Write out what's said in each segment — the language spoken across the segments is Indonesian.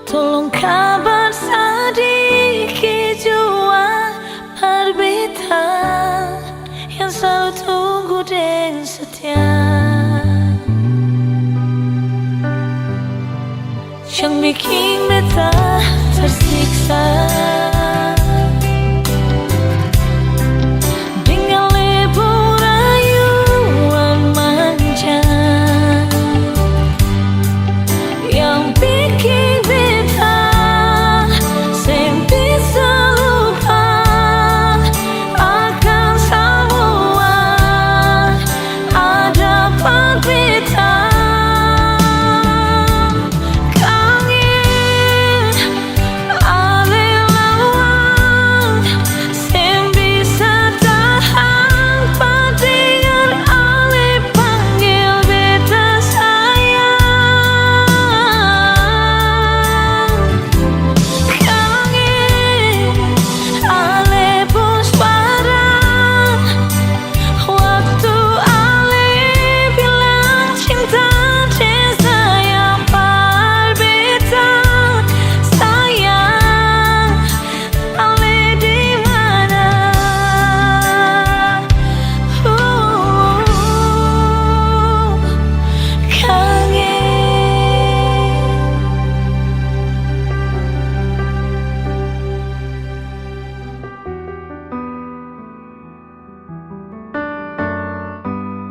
Tolong kabar sedikit jua berbeda yang selalu tunggu dan setia, yang bikin beta tersiksa. Dengan lebu rayuan manja yang bikin beta sem bisa lupa akan semua ada pada beta.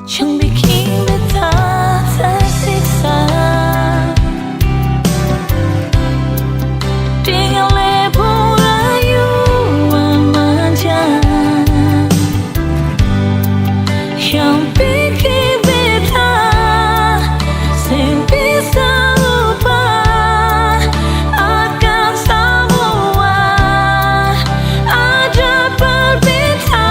Yang bikin beta tersiksa dengan lebu rayuan manja yang bikin beta sem bisa lupa akan semua ada berbeda.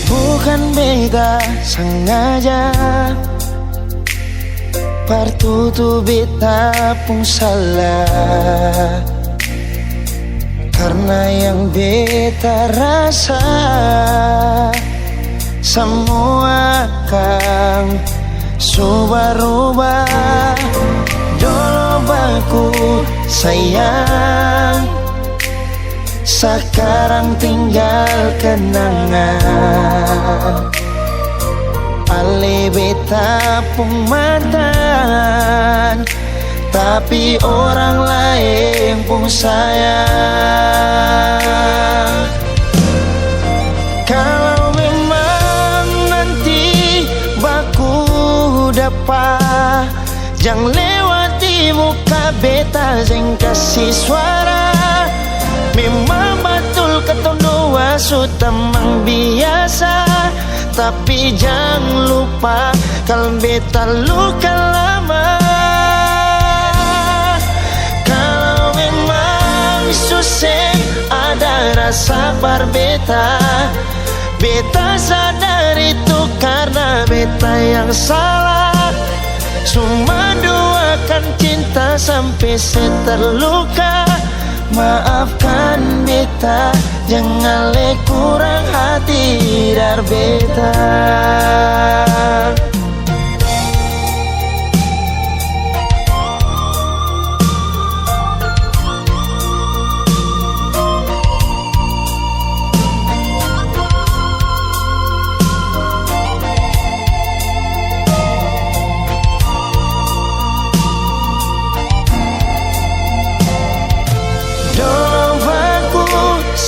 Bukan beta sengaja partutu beta pun salah, karena yang beta rasa semua kan subah-rubah. Dulu baku sayang, sekarang tinggal kenangan. Ale beta pun mantan, tapi orang lain pun sayang. Kalau lupa, jangan lewati muka beta yang kasih suara. Memang betul ketong dua sudah mang biasa, tapi jangan lupa kalau beta luka lama. Kalau memang susah ada rasa berbeta, beta sadar itu karena beta yang salah. Cuma doakan cinta sampai terluka. Maafkan beta, jangan le kurang hati dar beta.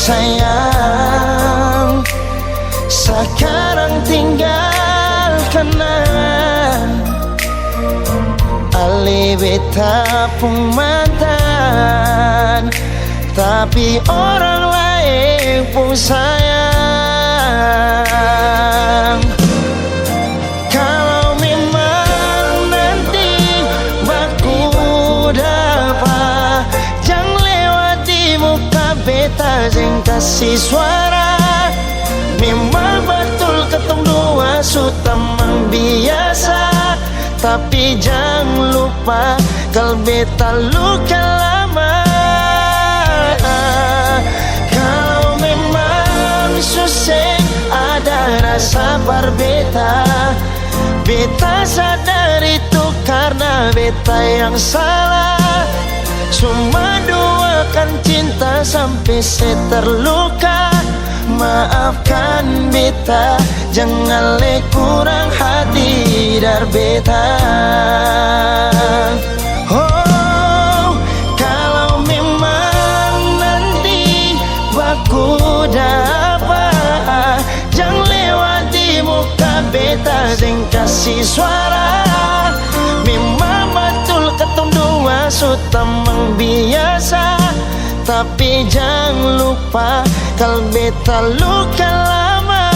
Sayang, sekarang tinggal kenang Ali beta pun mantan, tapi orang lain pun sayang. Kalau memang nanti baku dapat, jangan lewati muka beta yang kasih suara. Memang betul ketong dua sudah mang biasa, tapi jangan lupa kalau beta luka lama. Kalau memang susah ada rasa berbeda, beta sadar itu karena beta yang salah. Cuma doakan cinta sampai terluka. Maafkan beta, jangan le kurang hati dar beta. Oh, kalau memang nanti baku dapat, jangan lewati muka beta yang kasih suara. Memang betul ketong dua sudah mang biasa, tapi jangan lupa kalau beta luka lama.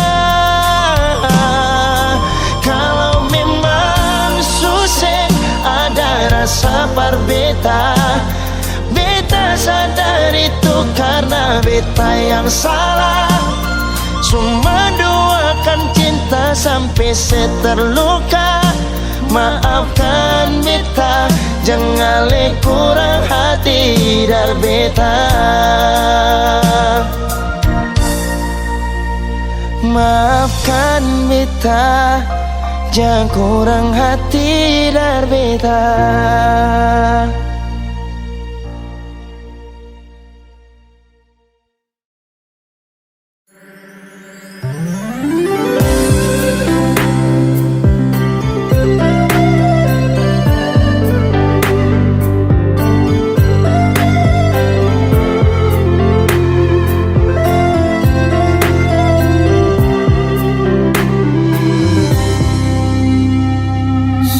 Kalau memang susah ada rasa berbeda, beta sadar itu karena beta yang salah. Cuma doakan cinta sampai terluka. Maafkan beta, jangan le kurang hati dar beta. Maafkan beta, jangan kurang hati dar beta.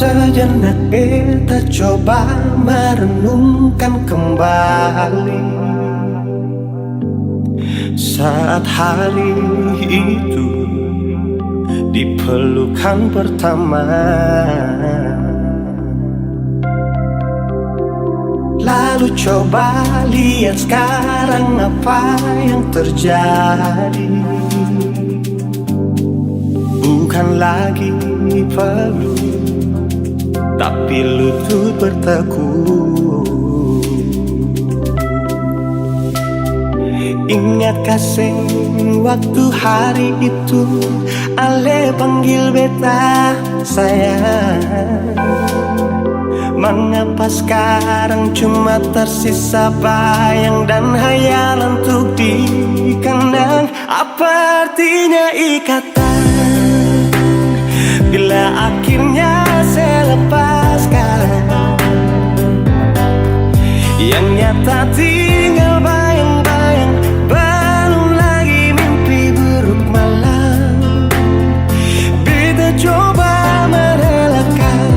Sejenak beta coba merenungkan kembali saat hari itu di pelukan pertama. Lalu coba lihat sekarang apa yang terjadi. Bukan lagi perlu, tapi lutut bertekuk. Ingat kasih waktu hari itu Ale panggil beta sayang. Mengapa sekarang cuma tersisa bayang dan hayalan untuk dikenang? Apa artinya ikatan bila akhirnya saya lepaskan? Yang nyata tinggal bayang-bayang, belum lagi mimpi buruk malam. Beta coba merelakan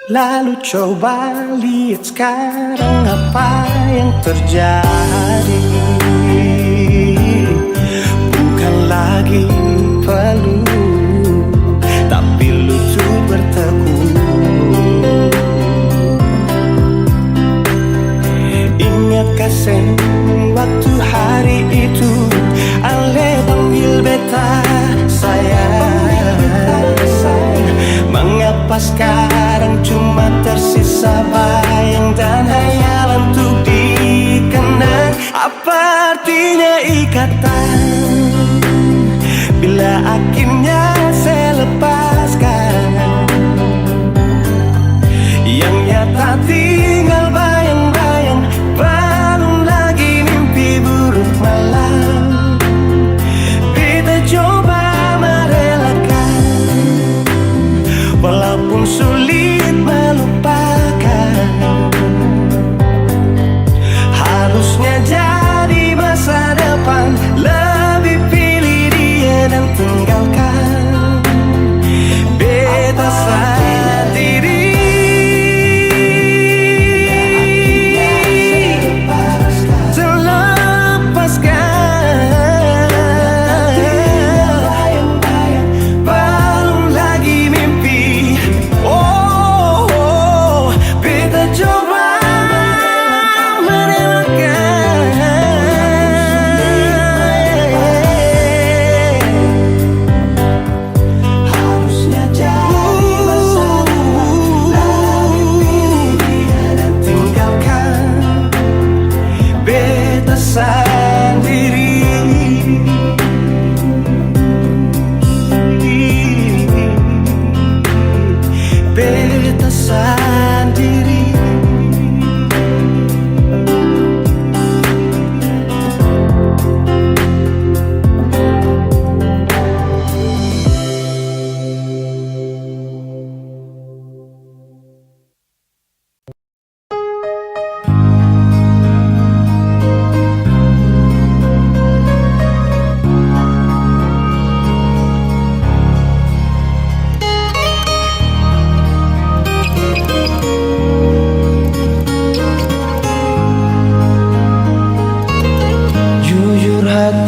Lalu coba lihat sekarang apa yang terjadi. Bukan lagi peluk, tapi lutut bertekuk. Ingatkah sen waktu hari itu Ale panggil beta sayang. Mengapa sekarang cuma tersisa bayang dan hayalan untuk dikenang? Apa artinya ikatan bila akhirnya saya lepaskan? Yang nyata tinggal bayang-bayang, belum lagi mimpi buruk malam. Kita coba merelakan, walaupun sulit melupakan. Harusnya jadi masa depan, lebih pilih dia dan tinggalkan beta sendiri.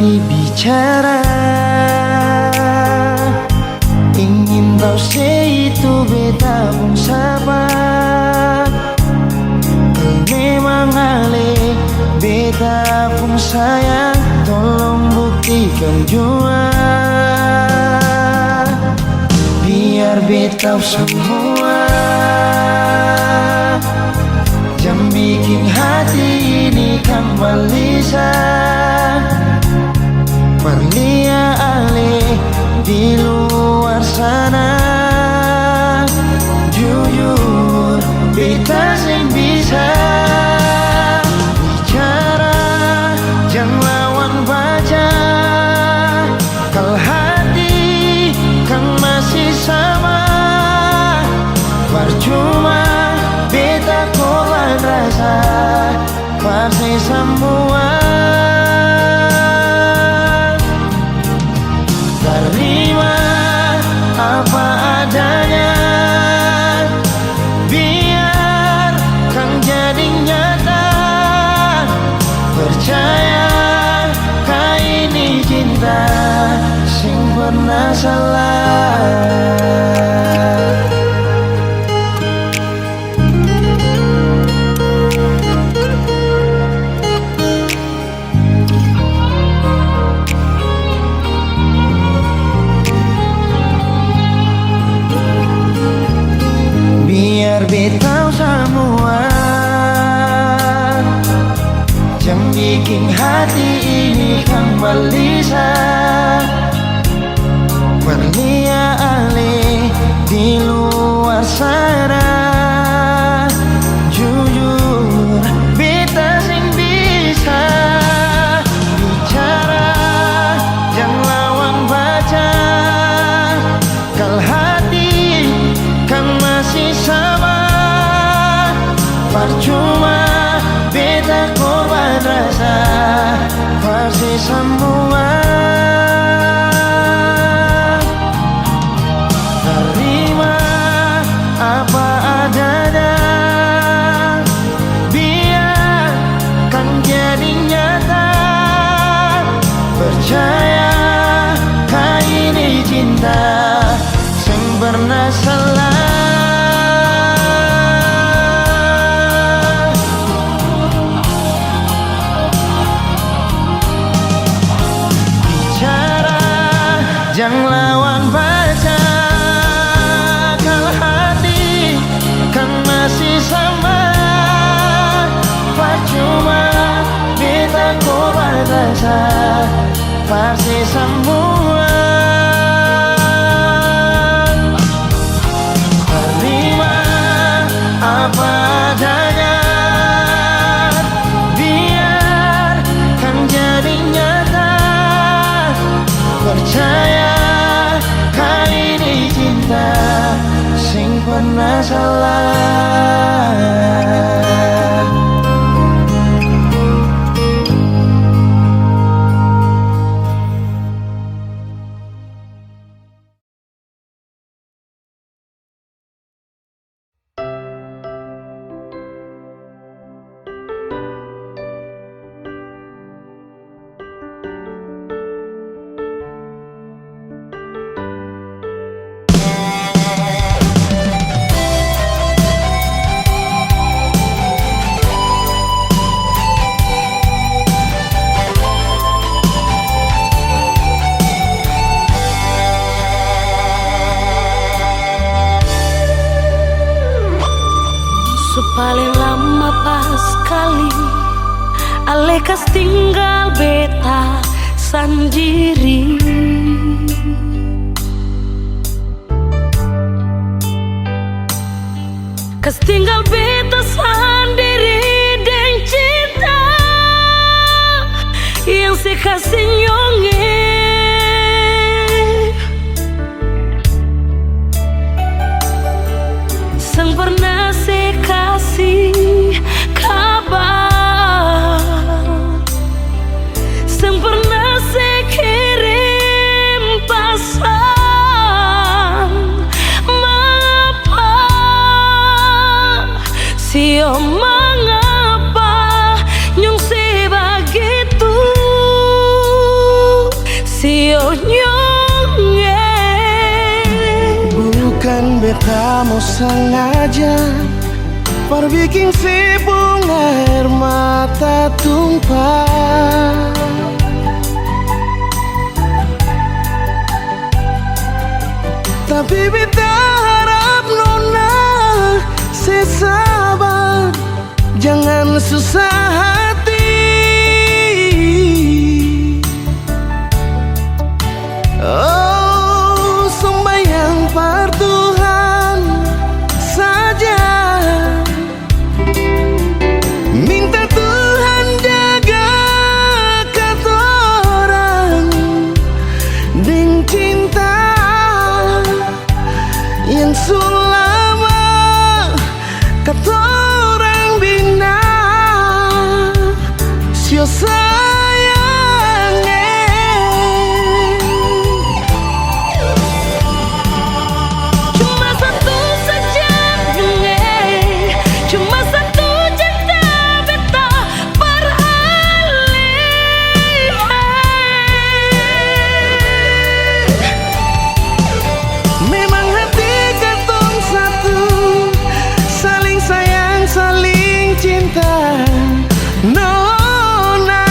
Bicara ingin tahu itu beta pun sabar. Memang ale beta pun sayang, tolong buktikan jua. Biar beta semua jam bikin hati ini kembali Perlia ale di luar sana. Jujur beta sing bisa bicara, jangan lawan baca. Kalau hati kan masih sama, percuma beta korban rasa pasti semua. Terima apa adanya, biar kan jadi nyata. Percaya kau ini cinta sing pernah salah. Biar beta semua yang bikin hati ini kembali Perlia ale di luar sana. Jujur beta sing bisa bicara, jangan lawan baca. Kalau hati kan masih sama, percuma beta korban rasa pasti semua. Terima apa ada pasti semua terima apa adanya, biarkan jadi nyata. Percaya kali ini cinta sing pernah salah. Paling lama pas kali Alekas tinggal beta sendiri. Kas tinggal beta sendiri dan cinta yang sekasih nyonge. Sang pernah sekasih kabar, sang pernah sekirim pesan. Mengapa, sio mengapa nyong sebegitu, sio nyonge. Bukan beta mau sengaja perbikin si bunga air mata tumpah, tapi beta harap nona sesabar, jangan susah hati. Oh, sembahyang par Tuhan saja, minta Tuhan jaga katorang dengan cinta yang selama katorang bina. Sio Cuma satu saja nyonge, cuma satu cinta beta beralih. memang hati katong satu, saling sayang, saling cinta. Nona,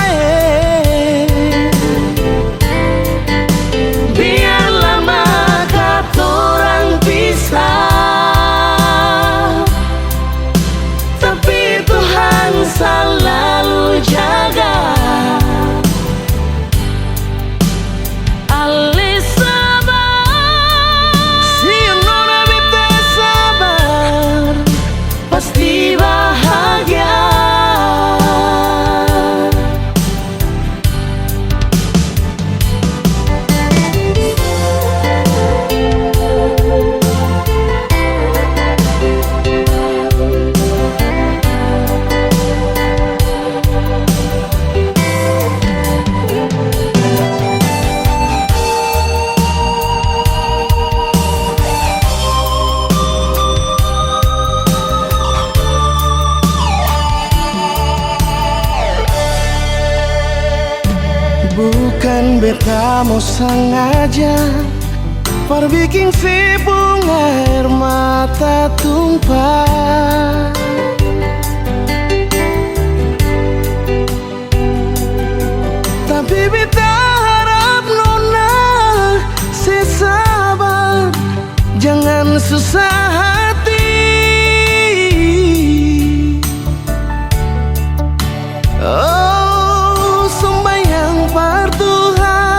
Biar lama katorang pisah, tapi Tuhan selalu jaga. Ale sabar, si nona beta sabar, pasti bahagia. bukan beta mau sengaja perbikin si bunga air mata tumpah, tapi beta harap nona sesabar, jangan susah hati. Oh, sembahyang par Tuhan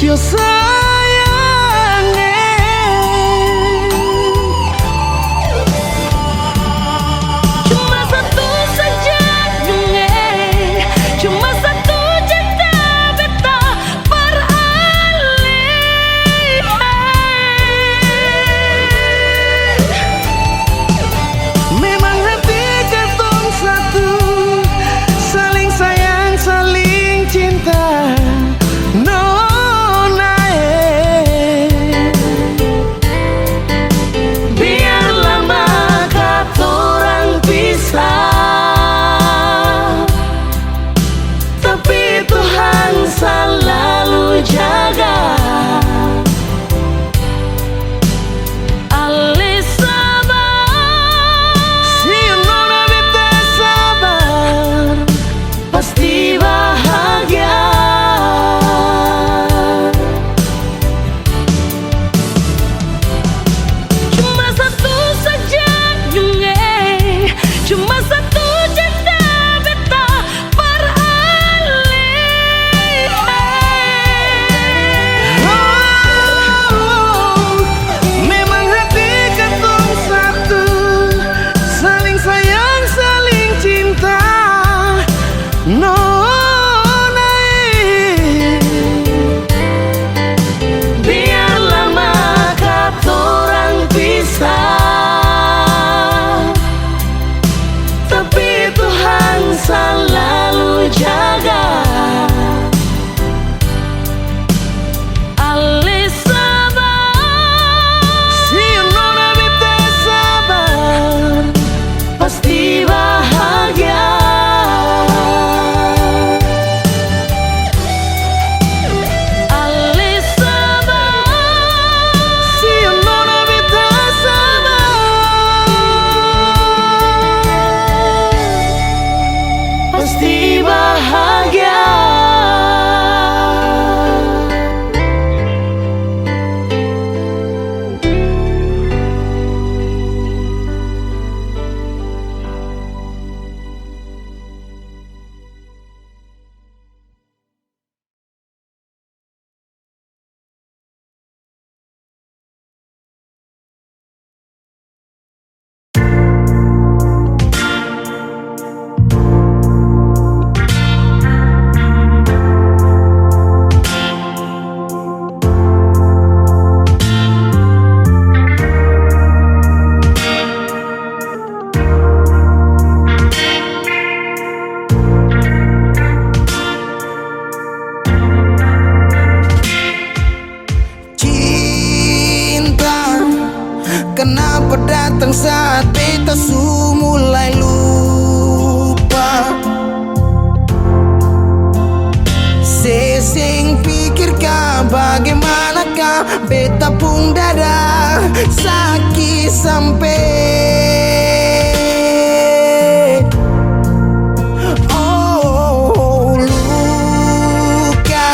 yo sayangnya. Cuma satu saja dunia, cuma satu cinta beta beralih. Memang hati katong satu, saling sayang, saling cinta. Nona Biar lama katorang pisah, tapi Tuhan selalu jaga. Ali sabar, si nona beta sabar, pasti bahagia. Cuma satu saja dunia, cuma satu cinta beta beralih. memang hati katong satu, saling sayang, saling cinta. Nona Biar lama katorang pisah, tapi Tuhan selalu jaga. Ali sabar, si nona beta sabar, pasti bahagia. Ali sabar, si nona beta sabar, pasti bahagia. cinta. Kenapa datang saat beta su mulai lupa? Sesing pikirkah bagaimanakah beta pun dada sakit sampai. Oh luka,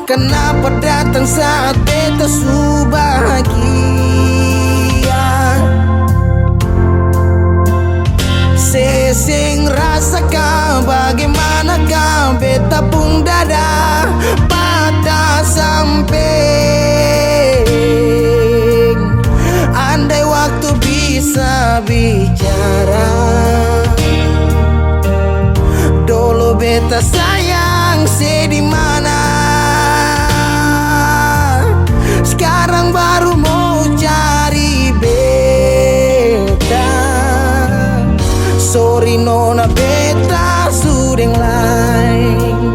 kenapa datang saat beta su bahagia? Sesing rasakan bagaimanakah beta pun dada patah sampai. Andai waktu bisa bicara, dulu beta sayang di mana. Sekarang baru mau cari beta. Sorry nona beta sudah lain.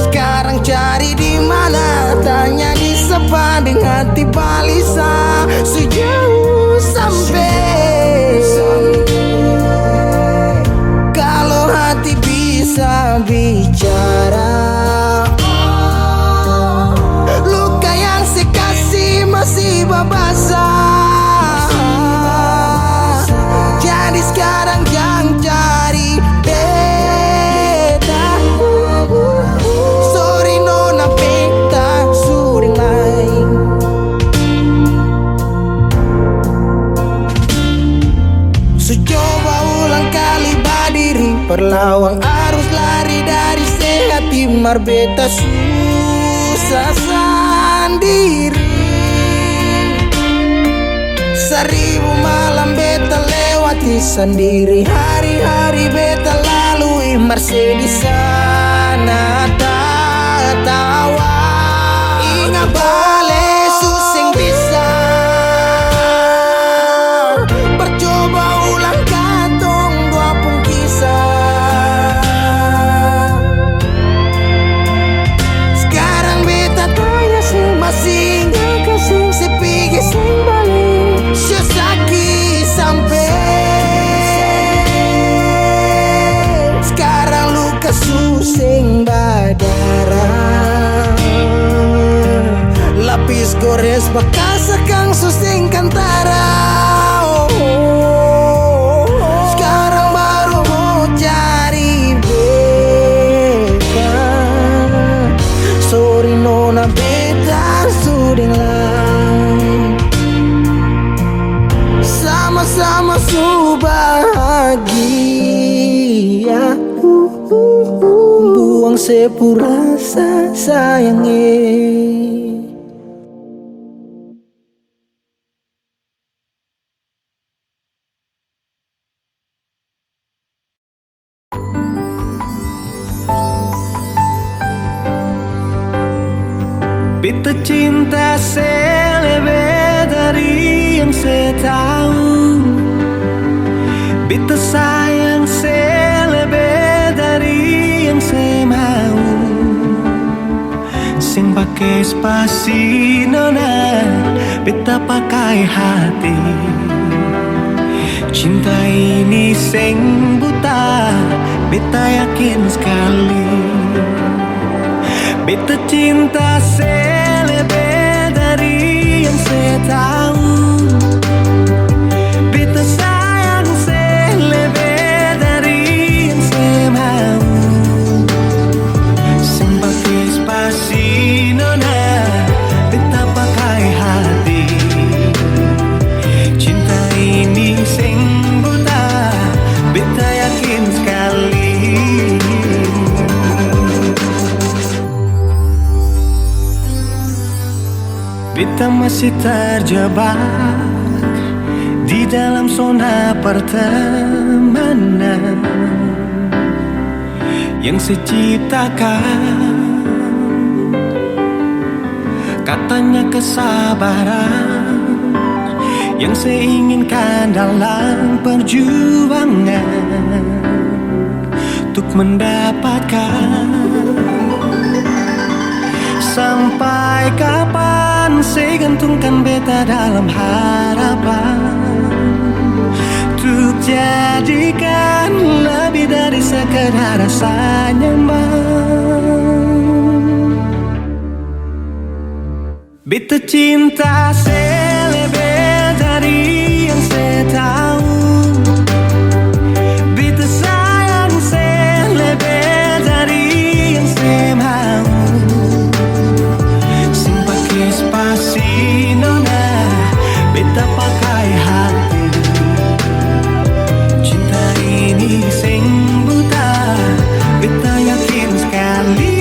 Sekarang cari di mana? Tanya di sepa dengan hati balisa sejauh Perlawang arus lari dari sehati marbeta susah sendiri. Seribu malam beta lewati sendiri, hari-hari beta lalui masih di sana tertawa. Ingat bale susing bisa bercoba ulang katong dua pun kisah. Sekarang beta tanya sing masih ingat kasing sepigi sing balik sesaki sampai sekarang luka susing badara. Lapis gores bekas kang susing kantara. Sekarang baru mau cari beta. Sorry nona beta suding lah. Sama-sama su bahagia. Buang sepurasa sayangnya. Beta cinta selebih dari yang saya tahu. Beta sayang selebih dari yang saya mau. Sing pakai spasi nona, beta pakai hati. Cinta ini sing buta, beta yakin sekali. Beta cinta selebih dari yang saya tahu. Beta sayang selebih dari yang saya mau. Sing pakai spasi nona, beta pakai hati. Cinta ini sing buta, beta yakin sekali. Beta masih terjebak di dalam zona pertemanan yang saya ciptakan. Katanya kesabaran yang saya inginkan dalam perjuangan untuk mendapatkan. Sampai kapan saya gantungkan beta dalam harapan untuk jadikan lebih dari sekedar rasa nyaman. Beta cinta selebih dari yang saya tahu. Beta sayang selebih dari yang saya mau. Spasi nona, beta pakai hati. Cinta ini sing buta, beta yakin sekali.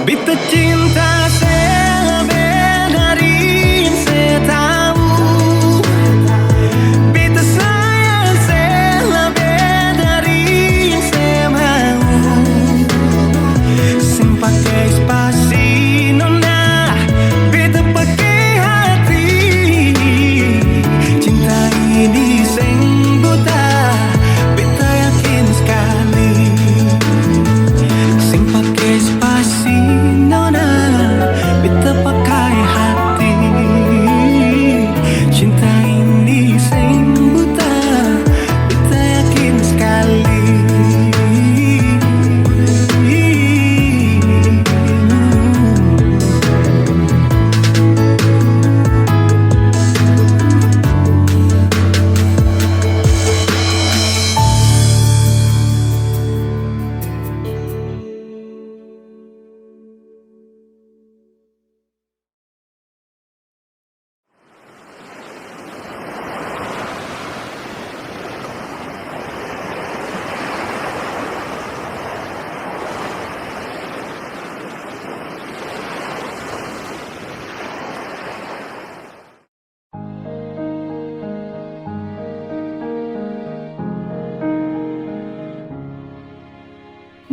Beta cinta selebih dari yang saya tahu. Beta sayang selebih dari yang saya mau. Sing pakai spasi nona, beta pakai hati. Cinta ini sing buta, beta yakin sekali. Sing pakai spasi nona,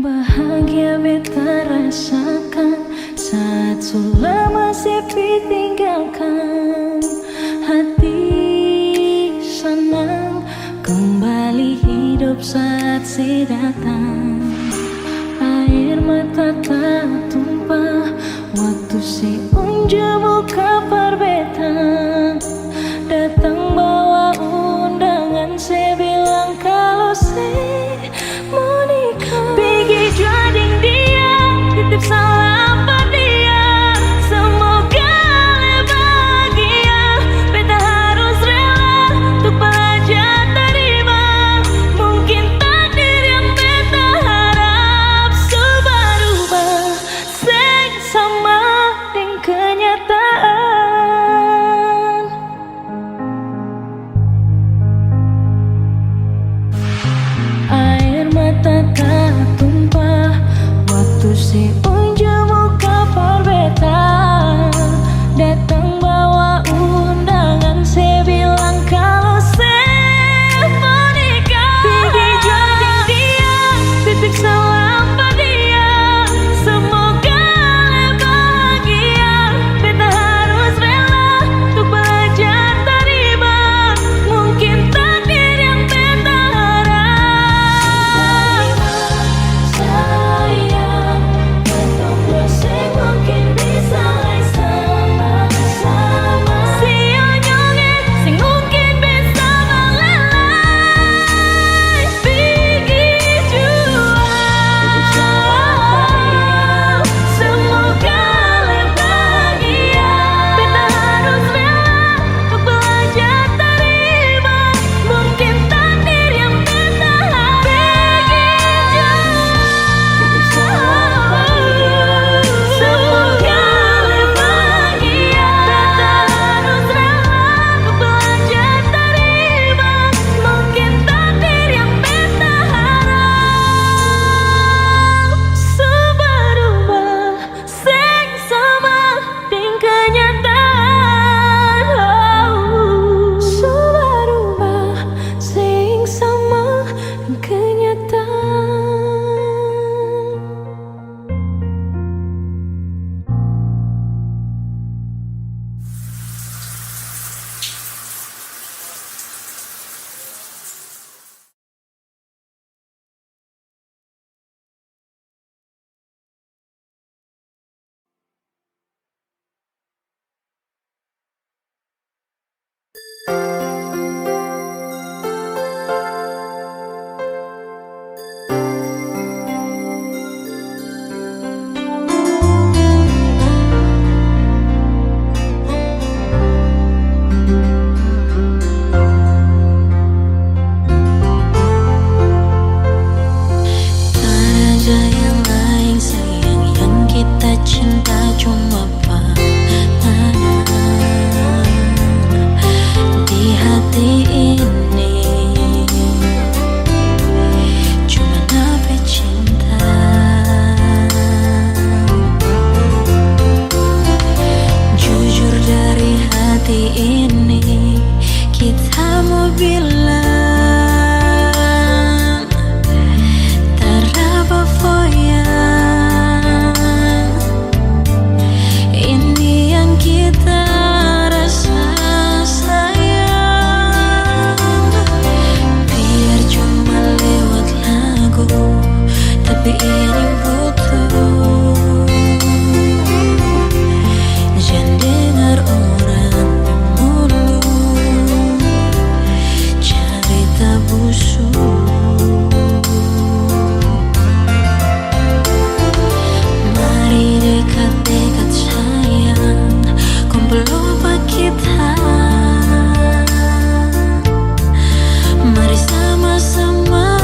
bahagia beta rasakan saat sudah masih ditinggalkan. Hati senang kembali hidup saat si datang. Air mata tak tumpah waktu si unjuk buka perbetang. Datang bawa undangan, saya bilang kalau saya mau nikah. Pergi jading dia, titip salam pada dia. Semoga le bahagia, beta harus rela untuk belajar terima. Mungkin takdir yang beta harap berubah, sing sama dengan kenyataan. Air mata tak tumpah waktu si unjuk muka perbetang. Datang bawa undangan, saya bilang kalau saya mau nikah. Pergi jading dia, titip salam pada dia. Semoga le bahagia, beta harus rela untuk belajar terima. Mungkin takdir yang beta harap. Sayang, ketong sing mungkin bisa sama-sama. Si onyongnya sing mungkin bisa melelai. Pergi jua, semoga le bahagia, beta harus rela untuk belajar terima. Mungkin takdir yang beta harap. Pergi jua, semoga le bahagia, beta harus rela untuk belajar terima. Mungkin takdir yang beta harap berubah, sing sama dengan kenyataan. Berubah, sing sama dengan kenyataan. Tak ada yang lain sayang, yang kita cinta cuma pandangan. Di hati ini cuma nape cinta. Jujur dari hati ini kita mau bilang tarapa foyang. Ini yang kita rasa sayang. Biar cuma lewat lagu, tapi ini butuh. Jangan dengar orang mulut cerita busuk. Mari dekat-dekat sayang, kumpul lupa kita. Mari sama-sama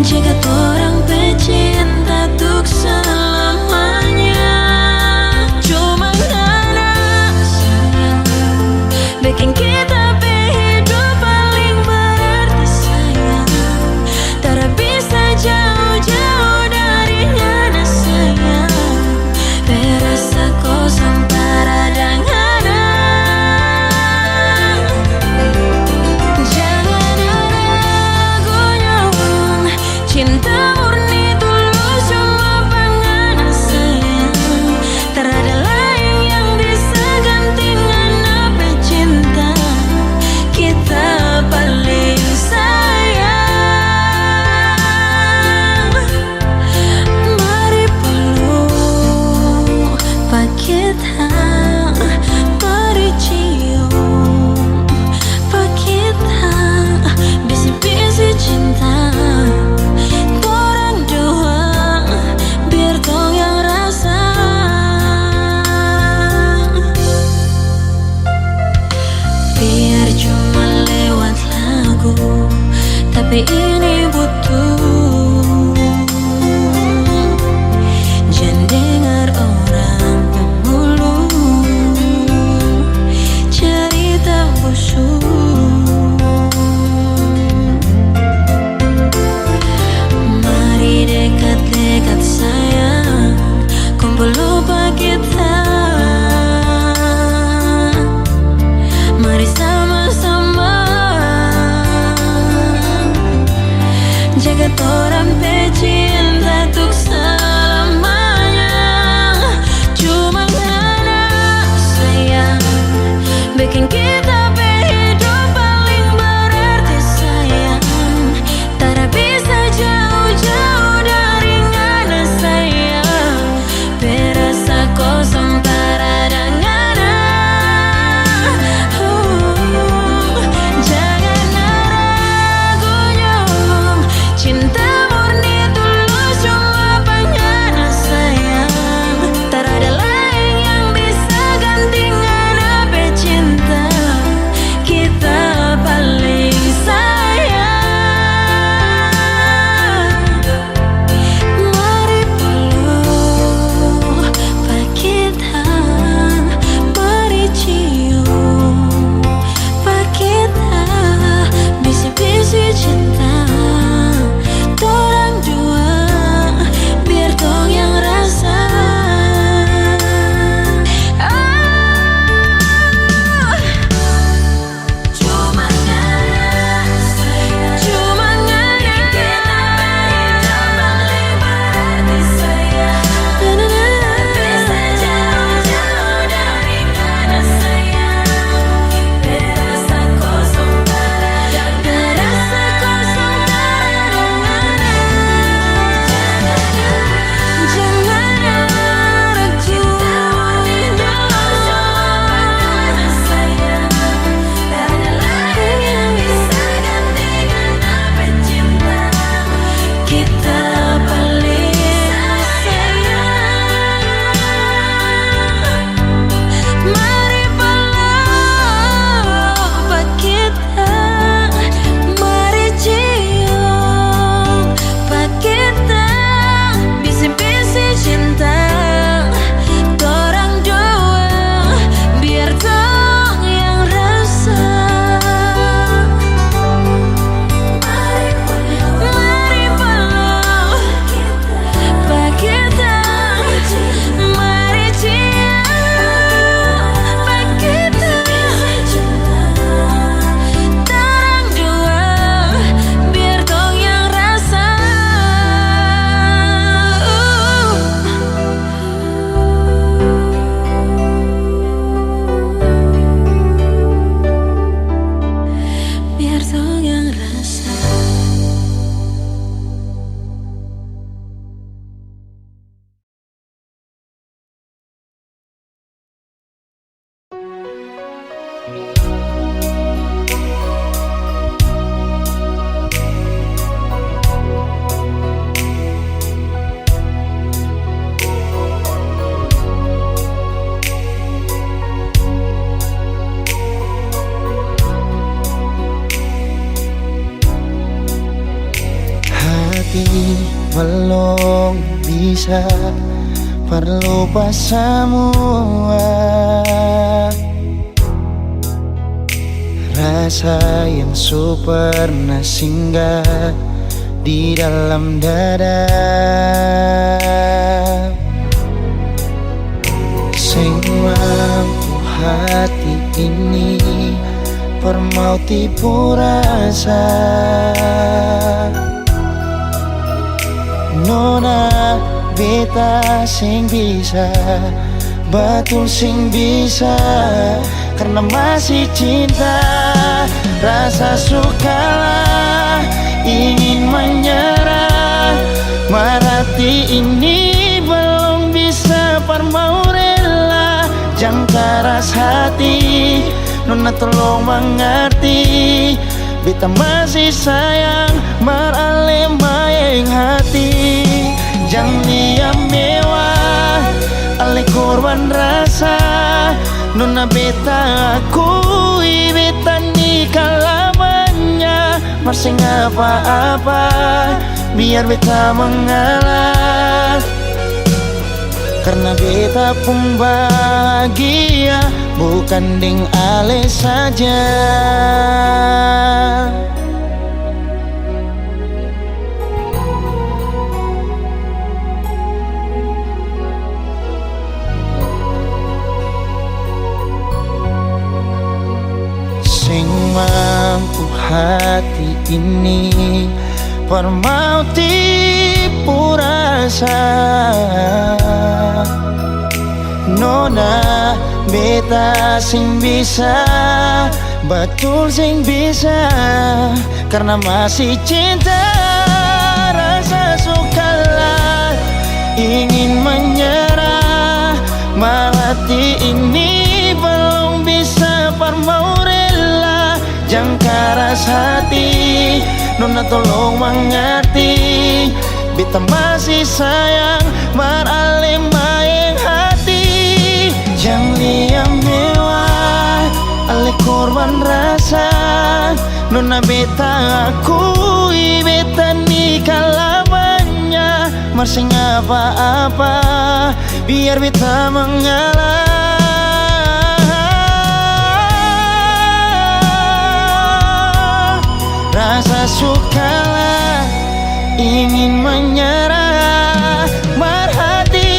jaga orang pecinta untuk selamanya. Cuma ada sayang bikin kita hidup paling berarti sayang. Tak bisa jauh-jauh dari ngana sayang. Berasa kosong paradang-ada. Jangan ada ragunya orang pecinta untuk selamanya. Cuma karena sayang bikin kita berhidup paling berarti sayang. Tak ada bisa jauh-jauh dari ngana sayang. Berasa kosong tak ada ngana. Jangan ragu nyong, cinta murni tulus cuma pangana sayang. Tak ada lain yang bisa ganti ngana pecinta. Kita paling sayang. Mari peluk pak kita, mari cium pak kita, bisi-bisi cinta dorang dua biar dong yang rasa. Cuma ngana sayang, cuma ngana kita berhidup paling berarti sayang. Tak bisa jauh-jauh dari ngana sayang. Berasa kosong tak ada ngana. Jangan ragu, cinta murni tulus cuma pangana sayang. Tak ada lain yang bisa ganti ngana pecinta. Kita paling sayang. Mari peluk pak kita, mari cium pak kita, bisi-bisi cinta dorang dua biar dong yang rasa. Mari peluk pak kita, mari cium pak kita, dorang dua biar dong yang rasa. Biar dong yang rasa. Hati belum bisa berlupa semua rasa yang pernah singgah di dalam dada. Sing mampu hati ini permau tipu rasa. Nona beta sing bisa, betul sing bisa, karena masih cinta. Rasa sukalah ingin menyerah, merati ini belum bisa permau rela. Jangan keras hati, Nona tolong mengerti. Beta masih sayang meralih maeng hati. Jangan diam mewah ale korban rasa. Nona beta akui beta nikah lamanya. Masih apa-apa biar beta mengalah, karena beta pun bahagia bukan deng ale saja. Sing mampu hati ini permau rasa. Nona beta sing bisa, betul sing bisa, karena masih cinta. Rasa sukalah ingin menyerah, hati ini belum bisa mau rela. Jangan keras hati, Nona tolong mengerti. Beta masih sayang, marale maeng hati. Jangan liam mewah, ale korban rasa. Nona beta akui, beta nikah lamanya. Masih apa-apa, biar beta mengalah. Rasa sukalah ingin menyerah, merhati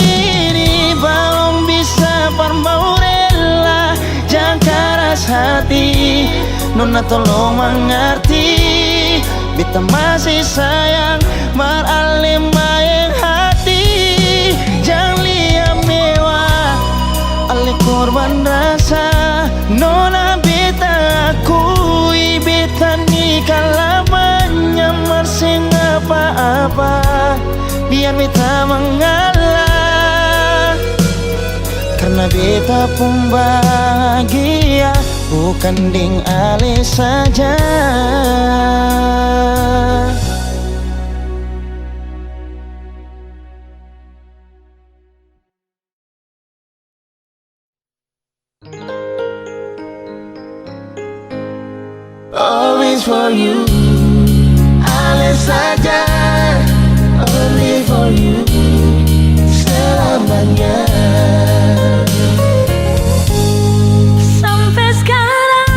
ini belum bisa mau rela. Jangan keras hati, Nona tolong mengerti. Beta masih sayang, marale maeng hati. Jangan liam mewah, ale korban rasa. Nona beta akui, beta nikah lamanya. Masih apa-apa, biar beta mengalah. Karena beta pun bahagia, bukan ding ale saja. Always for you, ale saja. Only for you, selamanya. Sampai sekarang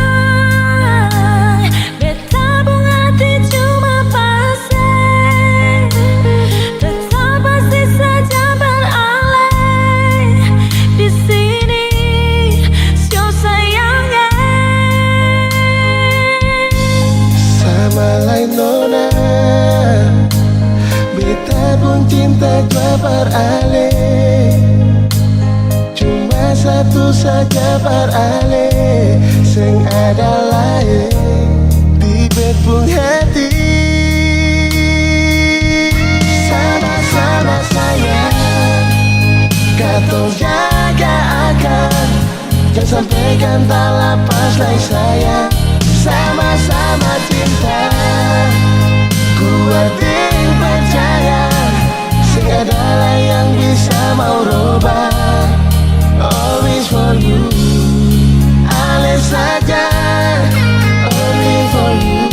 beta buang hati cuma pasir. Tetap pasti saja beralih di sini, so sayangnya. Sama lain Nona, beta pun cinta jua beralih. Cuma satu saja beralih, sing ada lain di bedung hati. Sama-sama sayang, katong jaga akan. Jangan sampai kan tak lepas lagi sayang. Sama-sama cinta, kuat dan percaya. Sing adalah yang bisa mau rubah. Always for you, ale saja. Only for you,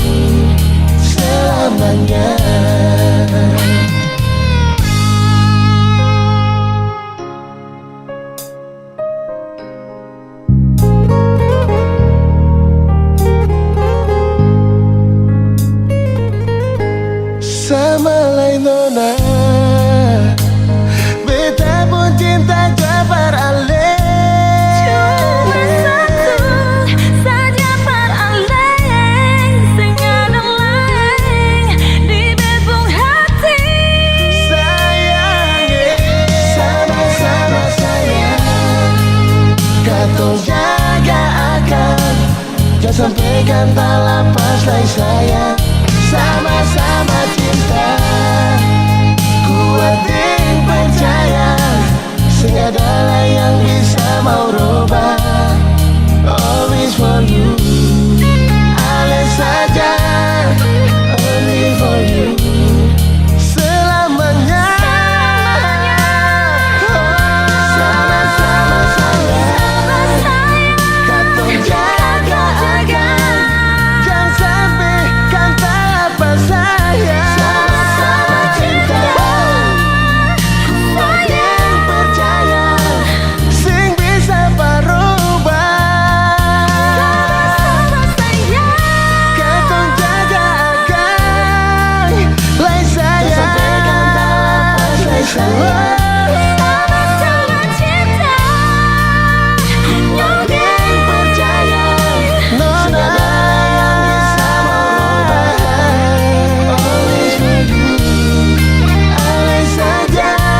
selamanya. Sama lain Nona, beta pun cinta jua beralih. Cuma satu saja beralih, sing ada lain di bedung hati. Sayang, sama-sama sayang, katong jaga akan. Jangan sampai kan tak lepas lagi sayang. Sama-sama cinta, kuat dan percaya. Sing adalah yang bisa mau rubah. Always for you, ale saja. Only for you, selamanya. Sama-sama sayang, katong jaga akan. Jangan sampai kan tak lepas sayang. Sama-sama cinta, kuat dan percaya. Sing bisa berubah. Sama-sama sayang, Katong jaga akan. Lain sayang, sampai kan tak lepas lain sayang. sama-sama cinta, Kuat dan percaya. Nona yang bisa merubah. Always for you, always saja.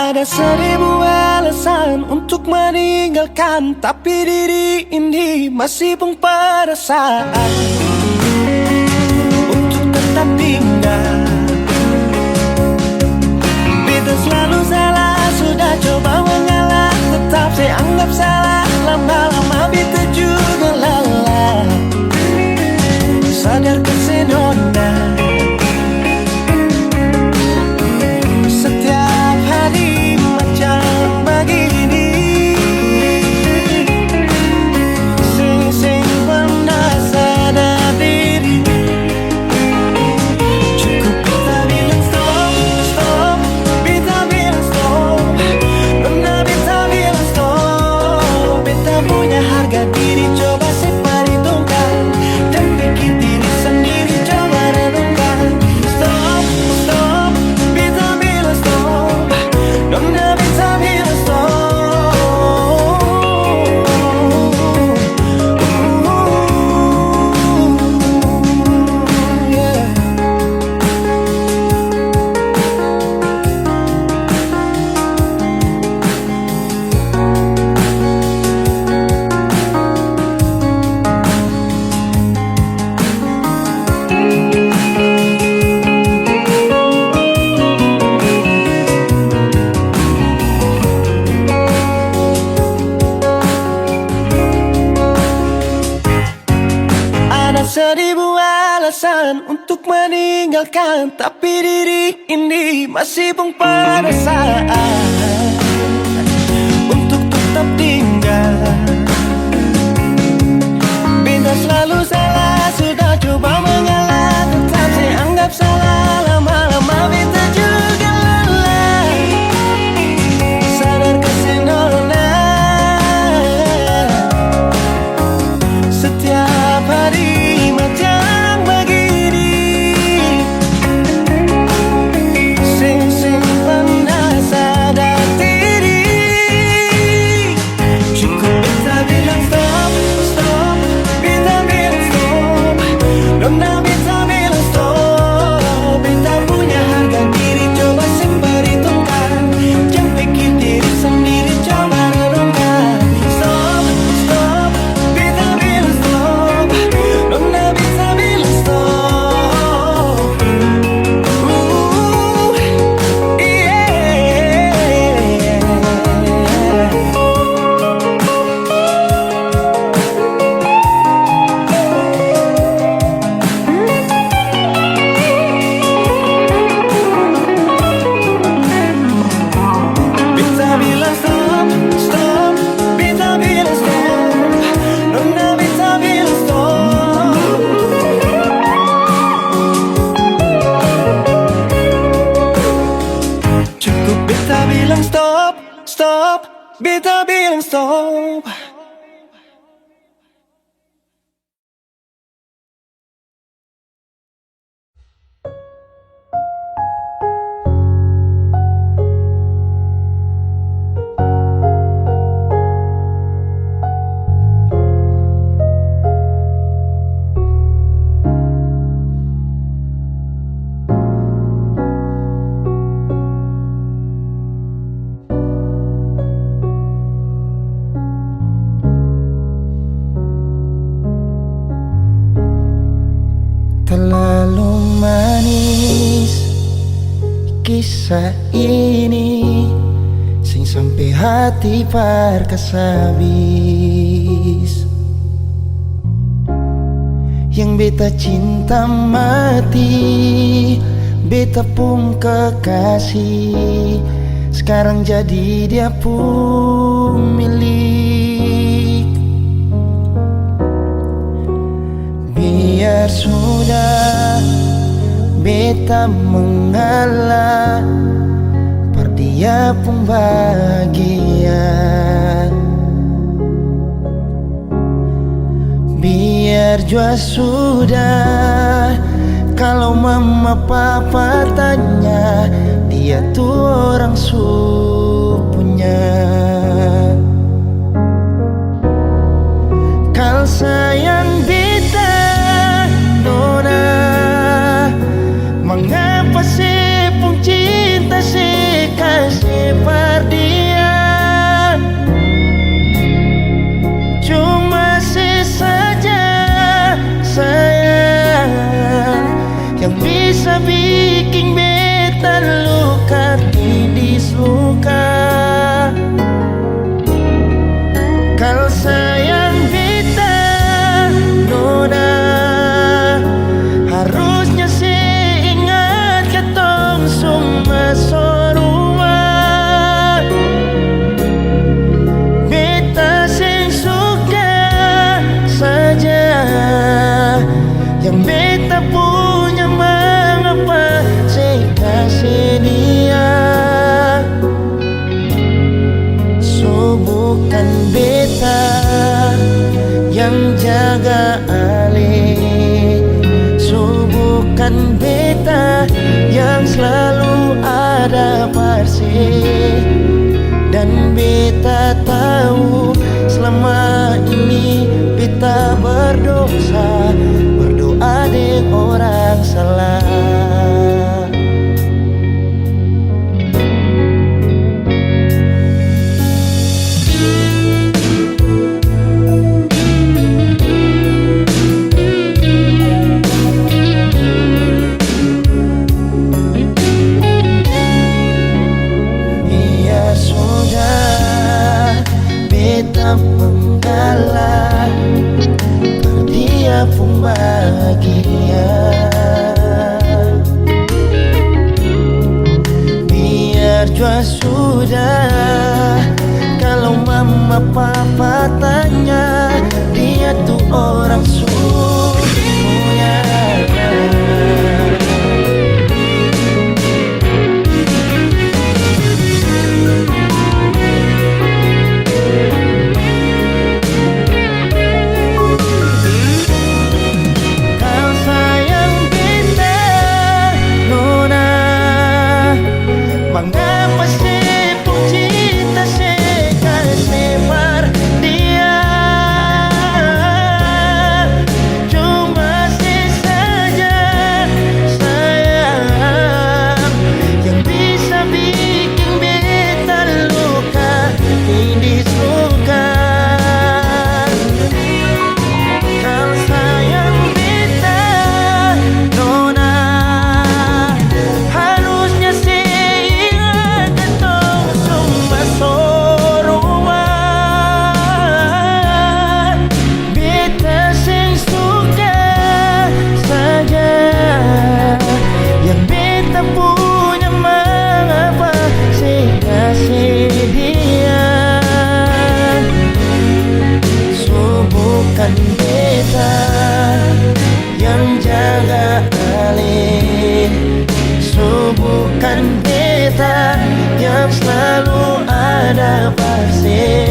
Ada seribu alasan untuk meninggalkan, tapi diri ini masih pun perasaan untuk tetap tinggal. Beta selalu salah, sudah coba mengalah, tetap saya anggap salah. Lama-lama beta juga lelah. Sadar kesenona, setiap hari macam begini. Sing-sing pernah sadar diri. Cukup beta bilang stop, stop. Beta bilang stop. Benar beta bilang stop. Beta punya harga diri, coba seperhitungkan. Dan pikir diri sendiri, coba renungkan. Stop, stop. Beta bilang stop. Benar beta bilang stop. Yeah. Ada seribu alasan untuk meninggalkan, tapi diri ini masih pun perasaan untuk tetap tinggal. Beta selalu salah, sudah coba mengalah, tetap saya anggap salah. Lama-lama beta juga lelah. Sadar kesenona, setiap hari macam begini. Sing-sing pernah sadar diri. Cukup beta bilang stop, stop. Beta bilang stop. Nona beta bilang stop. Beta punya harga diri, coba seperhitungkan. Jangan pikir diri sendiri, coba renungkan. Stop, stop. Beta bilang stop. Nona beta bilang stop. Yeah. Beta bilang stop, stop. Beta bilang stop. Nona beta bilang stop. Cukup beta bilang stop, stop. Beta bilang stop. Terlalu manis kisah ini, sing sampai hati parkas habis. Yang beta cinta mati, beta pun kekasih, sekarang jadi dia pun milik. Biar sudah beta mengalah, par dia pun bahagia. Biar jua sudah, kalau mama papa tanya, dia tuh orang supunya. Kal sayang beta nona, mengapa sih pun cinta sih kasih selalu ada pasti. Dan beta tahu selama ini beta berdosa, berdoa dengan orang salah. Beta mengalah, dia pun bahagia. Biar jua sudah, kalau mama papa tanya, dia tuh orang suya. Mengapa sih pun cinta sebar dia? Cuma sih saja sayang yang bisa bikin beta luka ini suka. Kalau sayang beta nona, harusnya sih punya mengapa sih kasih dia. So bukan beta yang jaga alih, so bukan beta yang selalu ada pasti.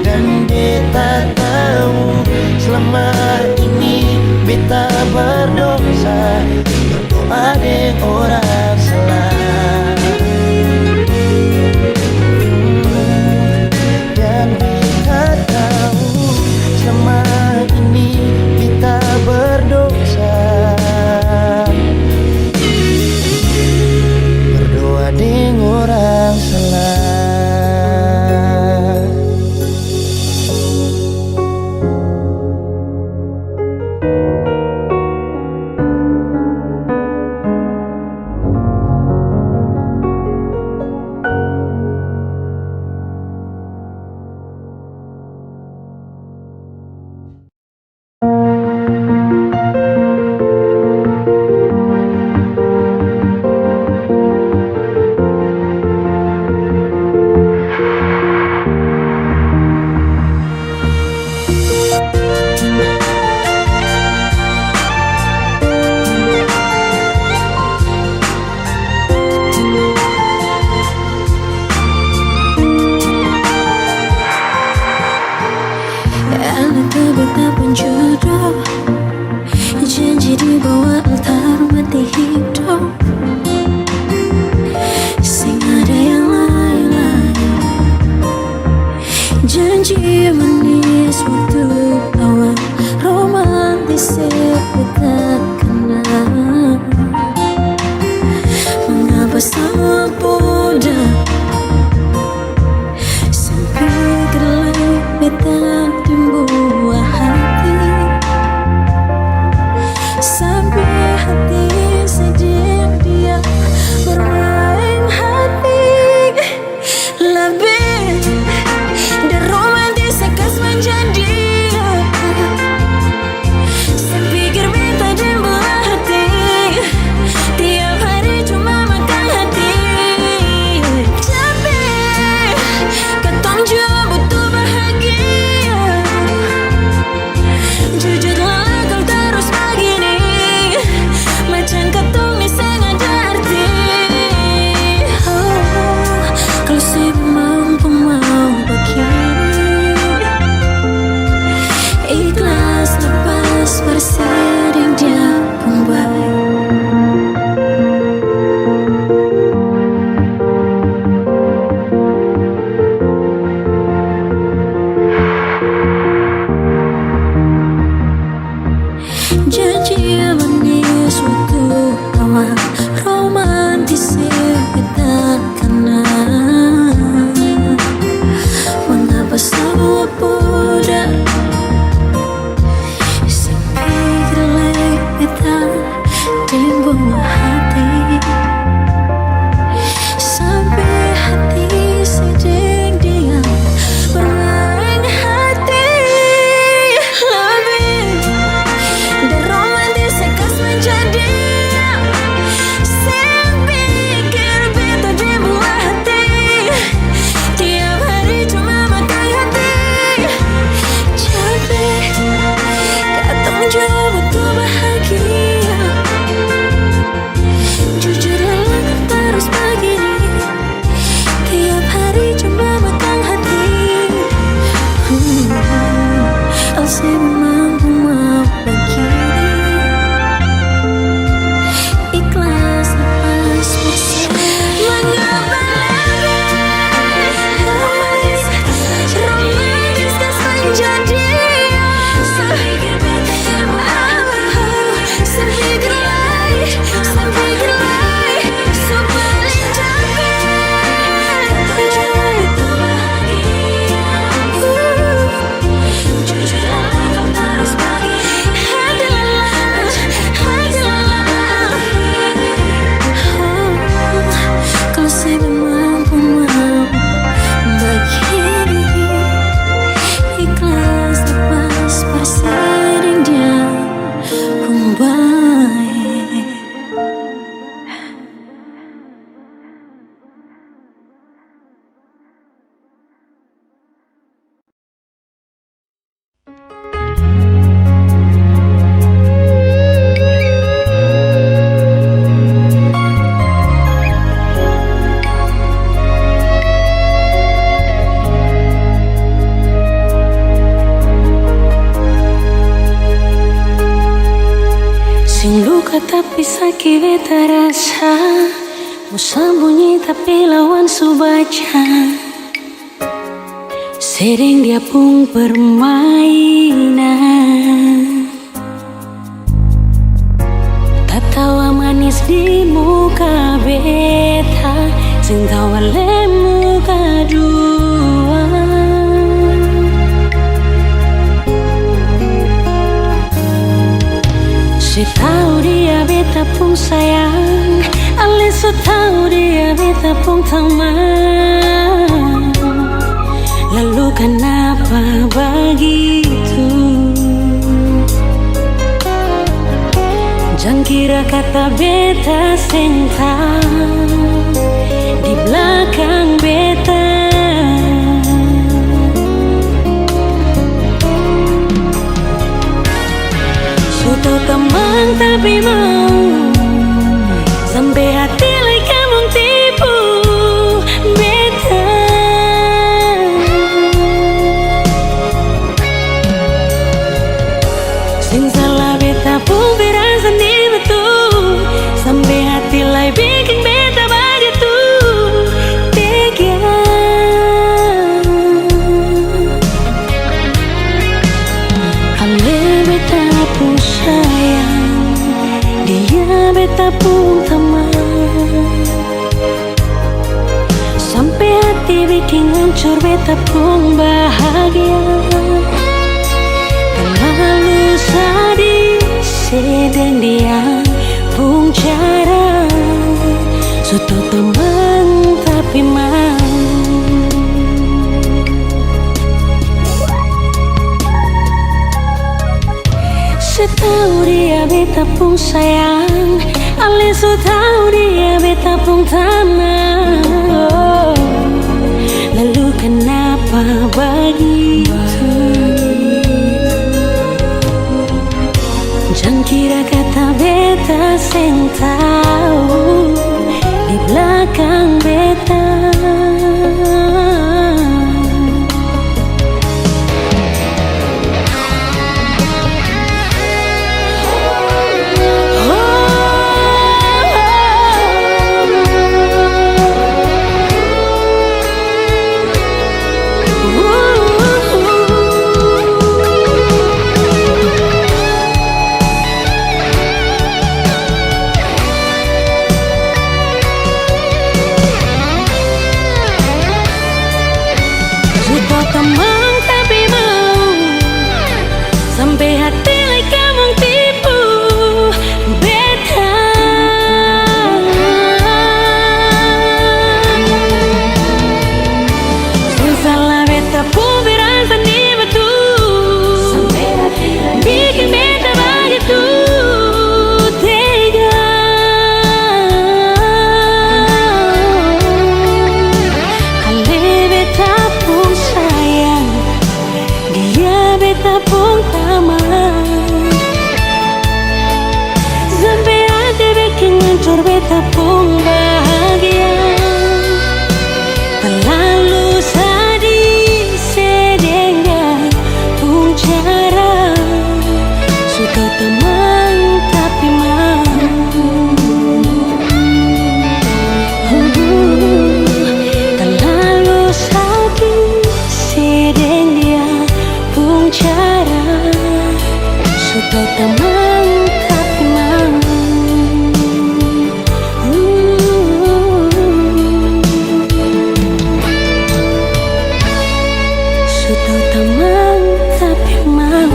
Dan beta tahu selama ini beta berdosa, berdoa dengan orang salah. Dan beta tahu selama ini beta berdosa, berdoa dengan Sakit beta rasa, mau sembunyi tapi lawan su baca. Sering dia pun permainan, tatawa manis di muka beta, sing tawa le muka dua. Saya tahu dia beta pun sayang, ale so tahu dia beta pun teman. Lalu kenapa begitu? Jangan kira kata beta senta di belakang beta. Sudah teman tapi mau sampai hati lai kamu tipu beta. Sing salah beta pun berasa di betul, sampai hati lai bikin beta begitu tega. Ale beta pun sayang, dia beta pun teman. Sampai hati bikin hancur beta pun bahagia. Terlalu sedih sedang dia pun cara. Sudah teman tapi mau. Setahu dia beta pun sayang, ale so tahu dia beta pun tanah. Lalu kenapa begitu? Jangan kira kata beta seng tahu di belakang beta. Teman tapi mau sampai hati lai kamu tipu beta. Salah beta pun berasa di betul, sampai hati lai bikin beta begitu tega. Ale beta pun sayang, dia beta pun taman. Sampai hati bikin hancur beta pun bahagia. Terlalu sedih sedang pun cara. Sudah teman tapi mau. Terlalu sakit sedang dia pun cara. Sudah teman tapi mau. Sudah teman tapi mau.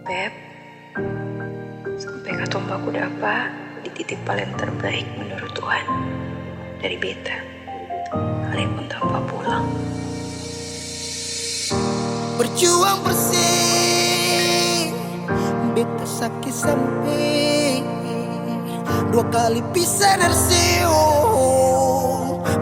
Beb, sampai katombaku dapa dititip paling terbaik menurut Tuhan dari beta. Kalian pun tanpa pulang. Berjuang bersih, beta sakit sampai 2 kali pisah dari siu.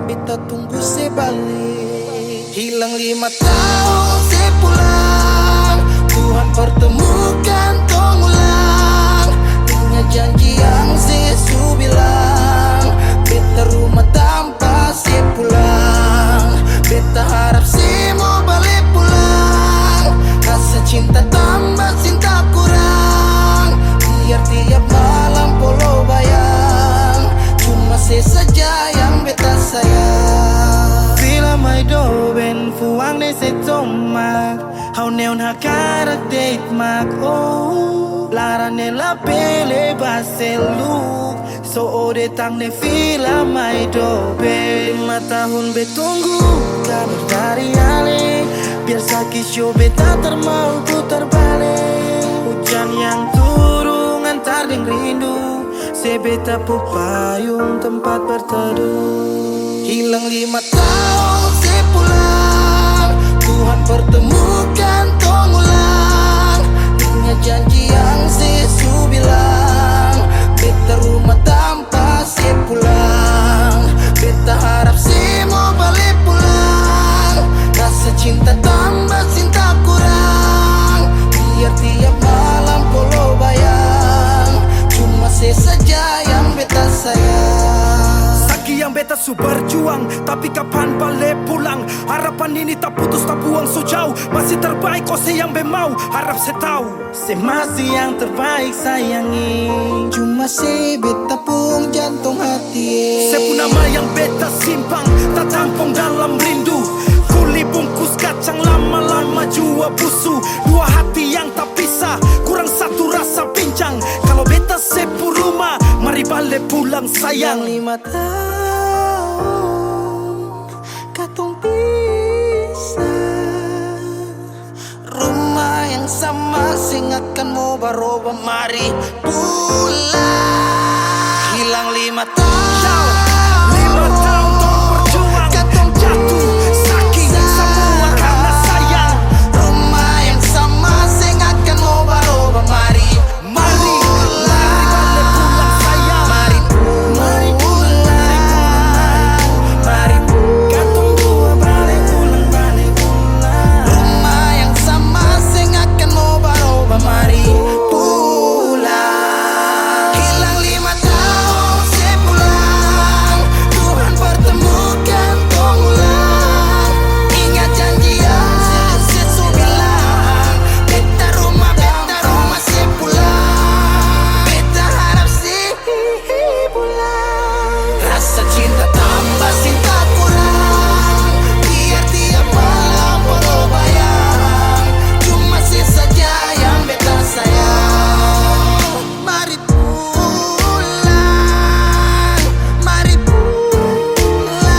Beta beta tunggu sebalik. Hilang 5 tahun sepulang, Tuhan pertemukan tong ulang. Ingat janji yang Yesus bilang, beta rumah tanpa sepulang. Beta harap semua balik pulang. Rasa cinta tambah cinta kurang, biar tiap malam polo bayang. Cuma saja yang beta sayang. Bila mai do ben fuang de se tomak, hau neon hakarak date mak oh. Larane la pele baseluk, so ode tang ne vila mai do ben. 5 tahun betunggu kabar dari Ale, biar sakit show beta termau putar balik. Hujan yang turun antar deng rindu, sebeta pupayung tempat berteduh. Hilang 5 tahun sepulang, Tuhan pertemukan tong ulang. Ingat janji yang Yesus bilang, beta rumah tanpa sepulang. Beta harap semua balik pulang. Rasa cinta tambah cinta kurang, biar tiap malam polo bayang. Cuma saja yang beta sayang. Saki yang beta su berjuang, tapi kapan balik pulang? Harapan ini tak putus tak buang so jauh. Masih terbaik kau se yang bemau, harap se tahu se masih yang terbaik sayangi. Cuma se beta pun jantung hati. Se pun nama yang beta simpang, tak tampung dalam rindu. Kuli bungkus kacang lama-lama jua busu. Dua hati yang tak pisah, kurang satu rasa pincang. Kalau beta sepu rumah, mari balik pulang sayang. 5 tahun katong pisah, rumah yang sama sing akan mau baroba, mari pulang. Hilang 5 tahun, 5 tahun tong berjuang, katong jatuh sakit semua karena sayang. rumah yang sama sing akan mau baroba, mari Mari balik pulang sayang. Mari pulang, mari Katong dua balik pulang, balik pulang. rumah yang sama sing akan mau baroba, mari pulang. Hilang 5 tahun sepulang, Tuhan pertemukan tong ulang. Ingat janji yang Yesus bilang, beta rumah sepulang. Beta harap pulang. Rasa cinta tambah cinta kurang, biar tiap malam polo bayang. Cuma saja yang beta sayang. Mari pulang, mari pulang.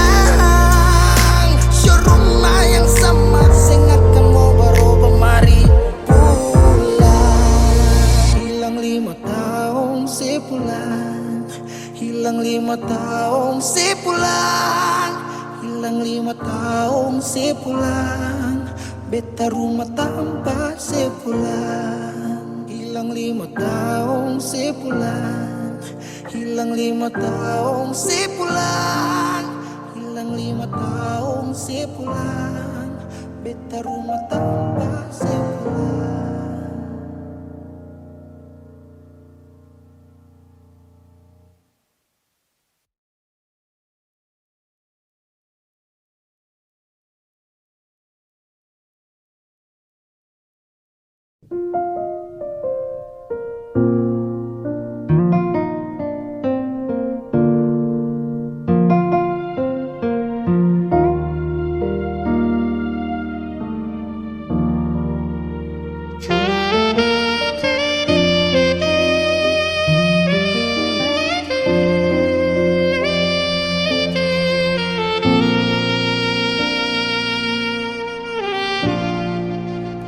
Show rumah yang sama sing akan mau baroba, mari pulang. Hilang 5 tahun sepulang, hilang 5 tahun sepulang, hilang 5 tahun sepulang. Beta rumah tanpa sepulang. Hilang 5 tahun sepulang, hilang 5 tahun sepulang, hilang 5 tahun sepulang. Beta rumah tanpa sepulang.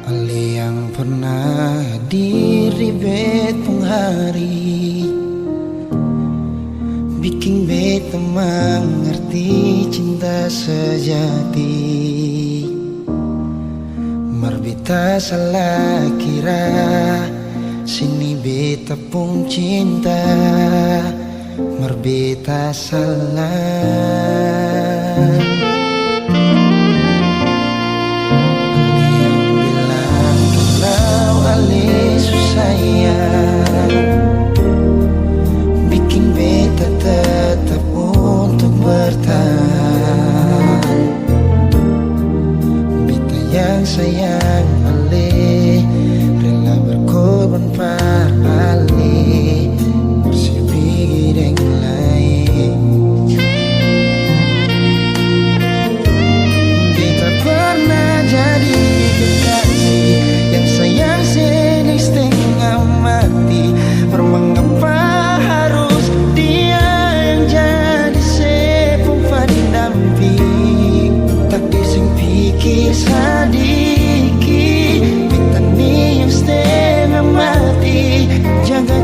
Ale yang pernah hadir di betong hari, bikin beta mengerti cinta sejati. Marbeta salah kira, sini beta pun cinta. Marbeta salah. yang bilang kalau ale susah bikin beta tetap untuk bertahan. Beta yang sayang ale rela berkorban par ale bersih yang lain. Beta pernah jadi kekasih yang sayang sedih setengah mati. Mengapa harus dia yang jadi pendamping? Tak dising pikir sadiki beta ni yang setengah mati. Jaga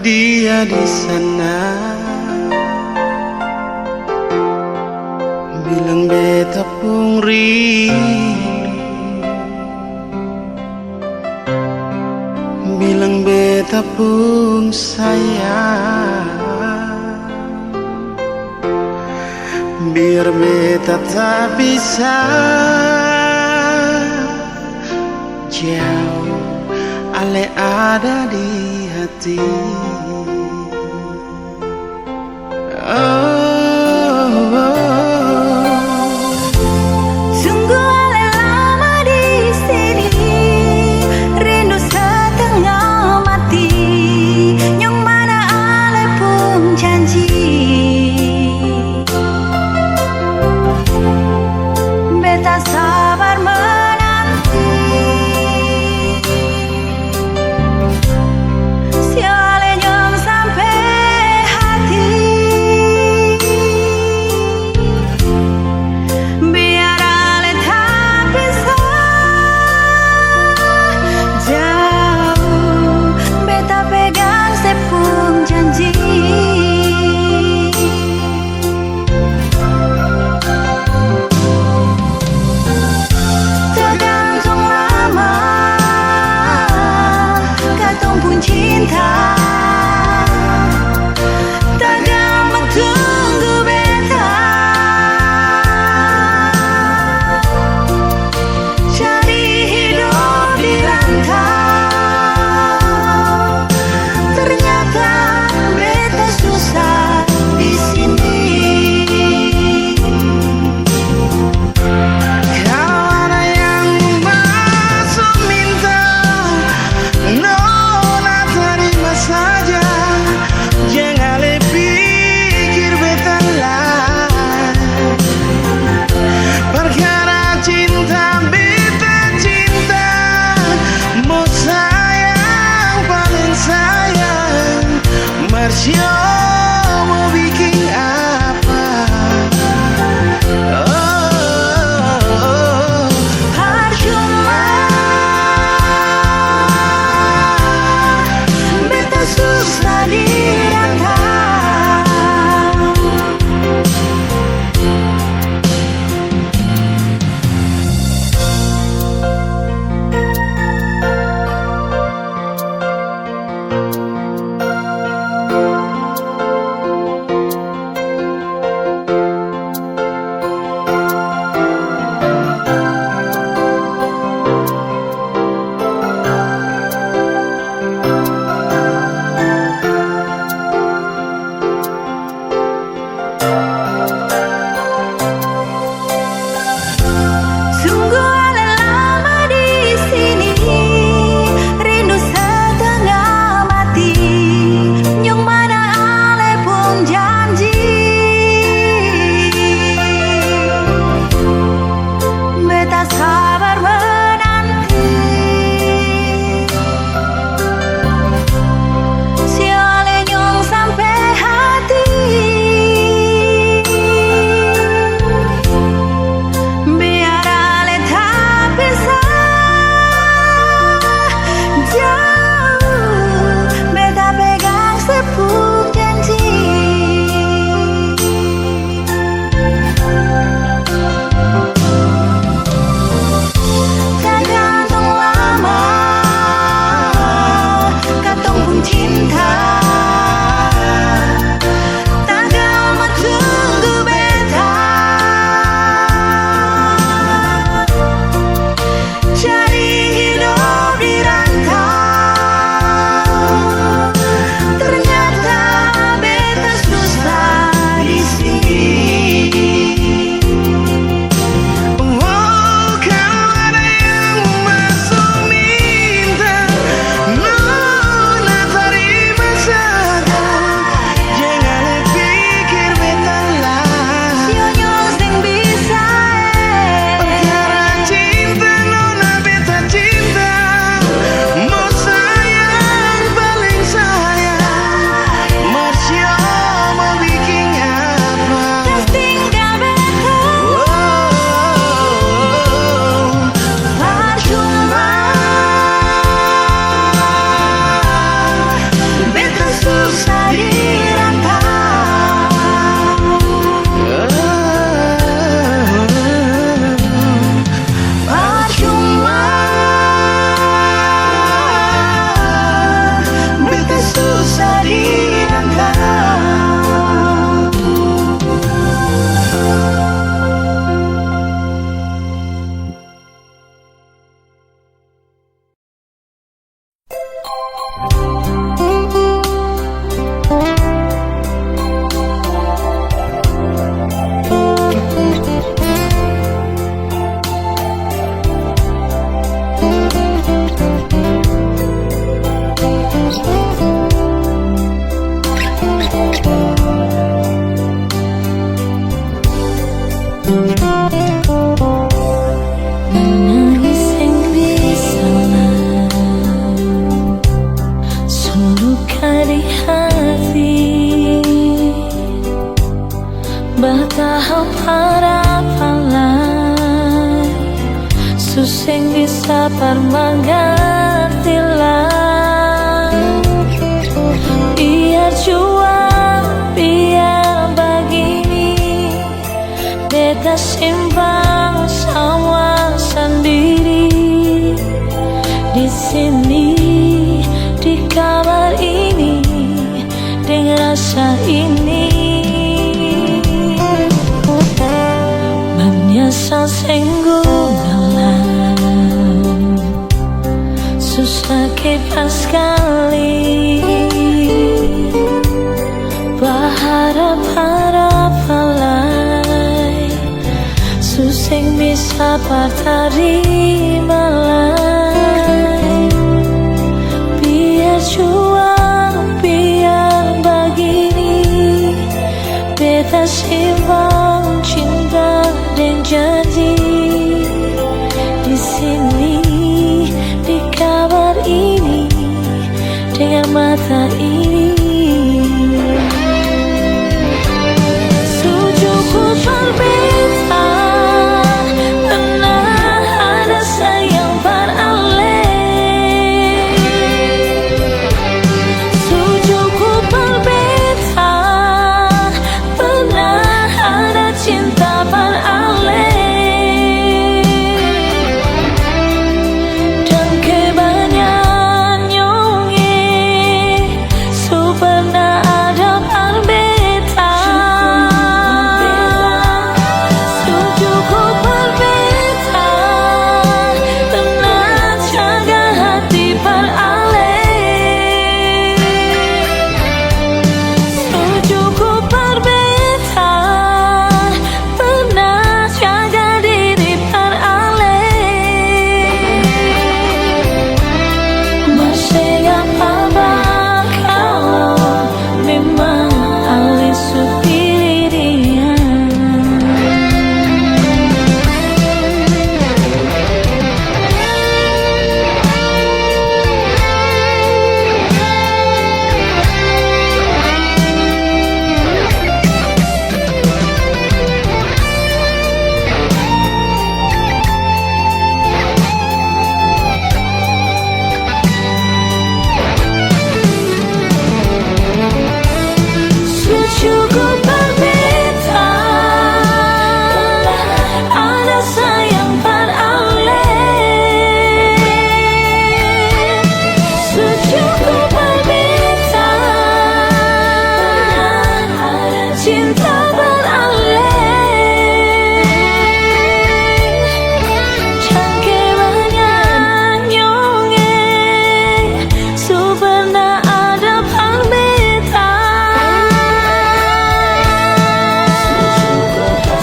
dia di sana bilang beta pun rindu, bilang beta pun sayang, biar beta tak bisa jauh, ale ada di hati. Sungguh ale lama di sini, rindu setengah mati, yang mana ale pun janji beta sabar menanti. Siale yang sampai hati, biar ale tak bisa jauh, beta pegang sepung janji. Tergantung lama katong pun cinta, tergantung tunggu beta cari hidup di rantau. Ternyata beta susah di sini. Kalau ada yang masuk minta, nona terima saja. Jangan pikir beta lah. Perkara cinta beta cinta, mau sayang paling sayang. Marsio mau bikin apa? Percuma beta susah di rantau. suseng bisa permangatilah. Biar juang, biar begini, beta simpang sama sendiri. Di sini, di kamar ini, dengan rasa ini, menyesal senggunalan, susah kipas sekali. Berharap-harap alai, suseng bisa berterima malai. Biar juang, biar begini, beta simbang cinta dan janji. Di sini, di kabar ini, dengan mata ini, sujudku berbeda. Pernah ada sayang beralih, sujudku berbeda. Pernah ada cinta beralih, dan kebanyakan nyonge so pernah ada berbeda. Sujudku berbeda, pernah jaga hati beralih. Sujudku berbeda, pernah jaga diri beralih. Masih apa kalau memang alih supirian. Sujudku berbeda, ada sayang beralih. Sujudku berbeda, ada cinta beralih. Jangke banyak nyonge, so pernah ada berbeda.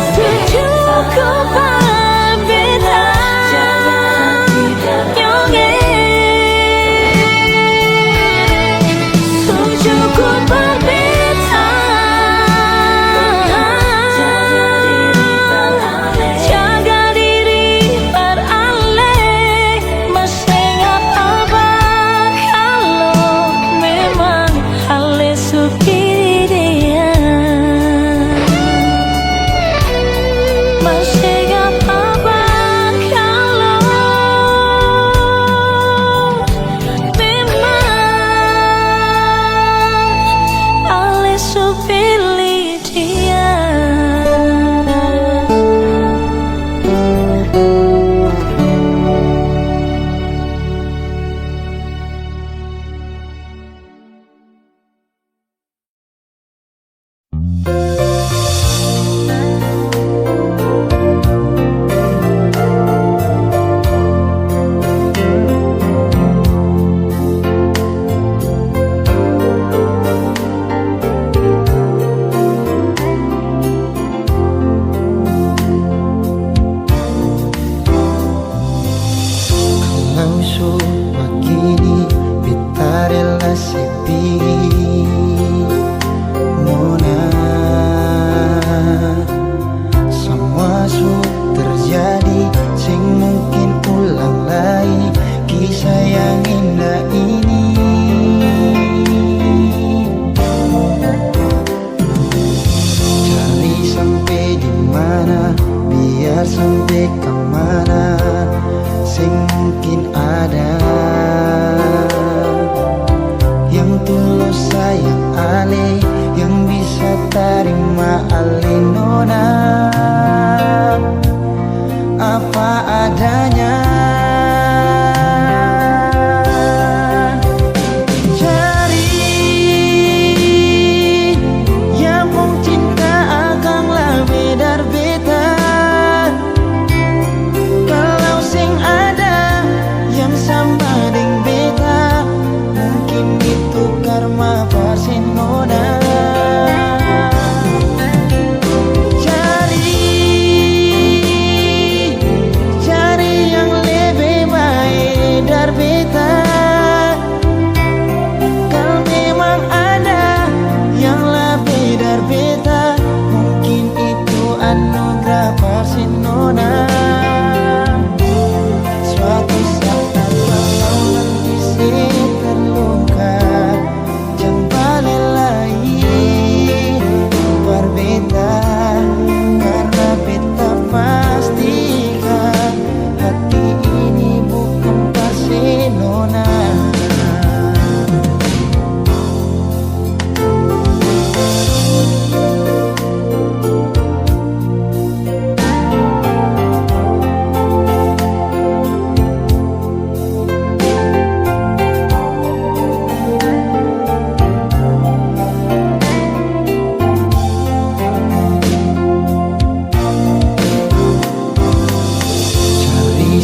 Sujudku berbeda, nyonge. Sujudku berbeda, jaga diri beralih. Masih apa kalau memang alih supirian. Masih apa kalau memang alih sampai kemana, nona.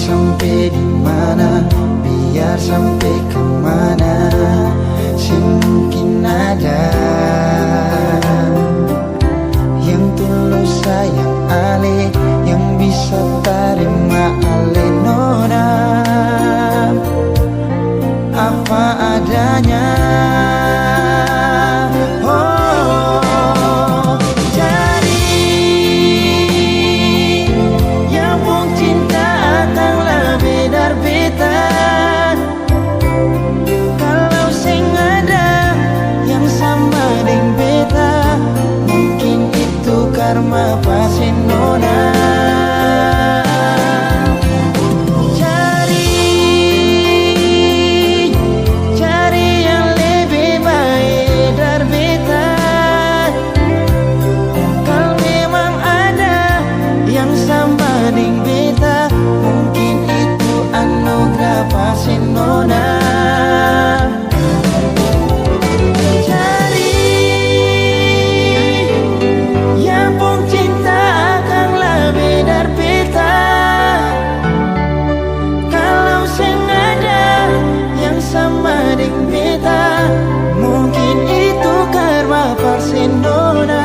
Sampai di mana, biar sampai kemana, sing mungkin ada yang tulus sayang ale, yang bisa terima ale nona, apa adanya. Oh, jadi yang pun cinta beda beta. Kalau sing ada yang sama dengan beta, mungkin itu karma pasti nona. Cari yang lebih baik dari beta. Kalau memang ada yang sama dengan beta, mungkin anugerah pasti nona. Cari yang pun cinta akan lebih dari beta. Kalau sing ada yang sama dengan beta, mungkin itu karma pasti nona.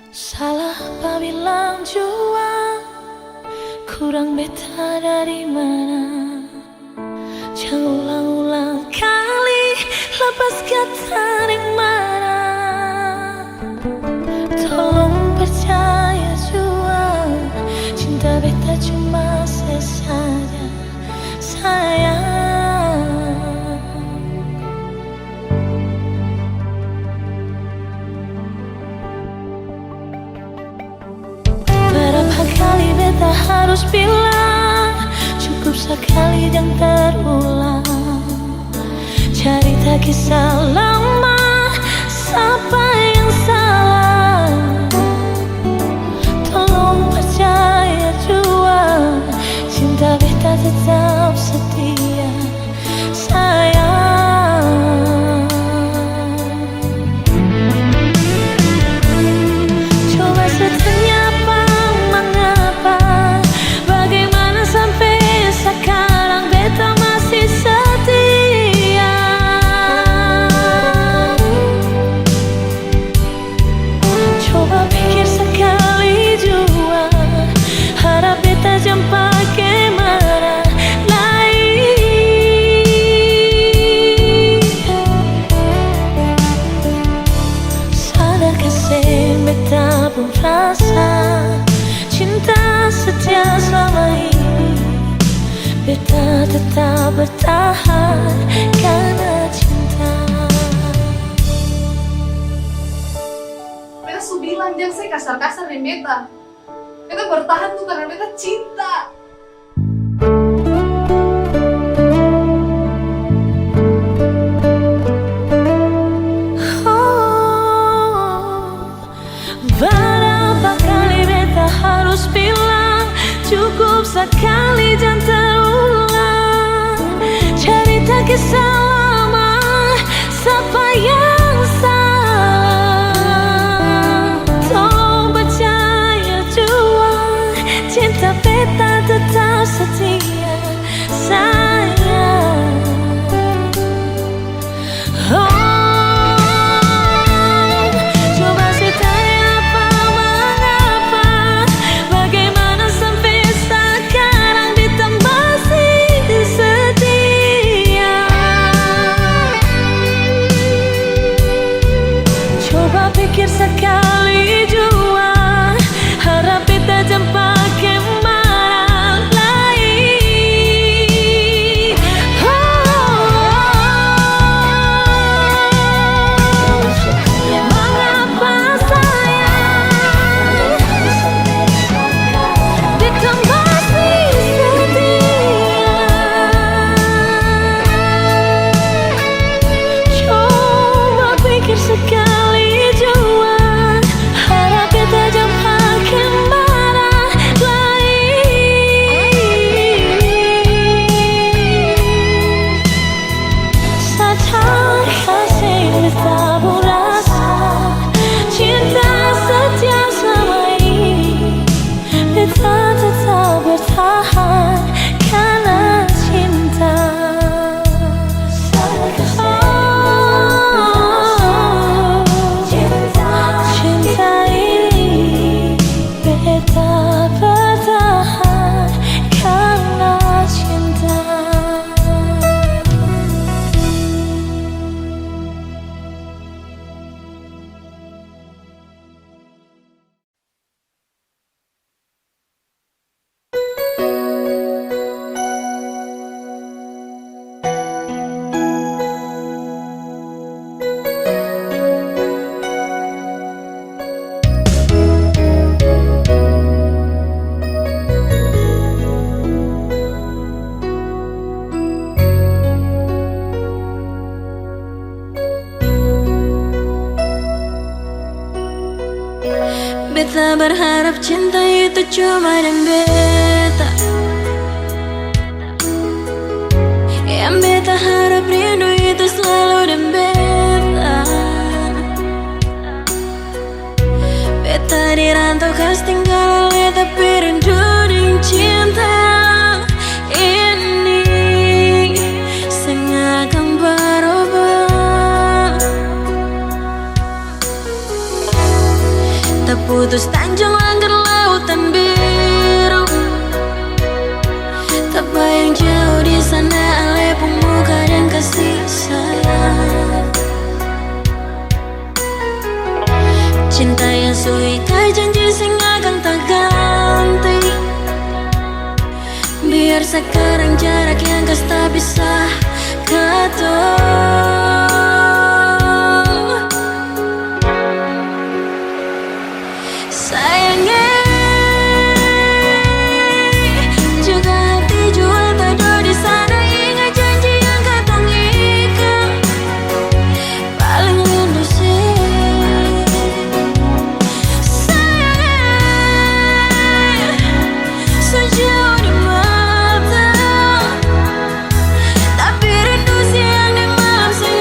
Salah apa bilang jua, kurang beta dari mana. Jangan ulang-ulang kali lepas kata di mana. Tolong percaya jua, cinta beta cuma sesaja sayang. Berapa kali beta harus bilang, cukup sekali jangan terulang. Cerita kisah lama, siapa yang salah? Tolong percaya jua, cinta beta tetap setia sayang. Coba setanya apa, mengapa, bagaimana sampai sekarang beta masih setia. rasa cinta setia selama ini. Beta tetap bertahan karena cinta. Beta su bilang jangan saya kasar-kasar nih beta. Beta bertahan tuh karena beta cinta. Berapa kali beta harus bilang, cukup sekali jangan terulang. Cerita kisah lama, siapa yang salah? Tolong percaya jua, cinta beta tetap setia, sayang. Sekali jua, harap kita jumpa kemana lagi. Mengapa sayang kita masih setia? Coba pikir sekali jua, beta berharap cinta itu cuma dan beta. Yang beta harap rindu itu selalu dan beta. Beta dirantau kas tinggal oleh tapi rindu dan cinta ini sengakan berubah. Terputus tanjung langgar lautan biru, terbayang jauh di sana alepung muka dan kasih sayang. Cinta yang suikai janji sing akan tak ganti. Biar sekarang jarak yang kas tak bisa ketemu. Sayangnya juga hati jua tado di sana, ingat janji yang katong ikat. Paling rindu sih sayangnya sejauh di mata, tapi rindu siang di malam sing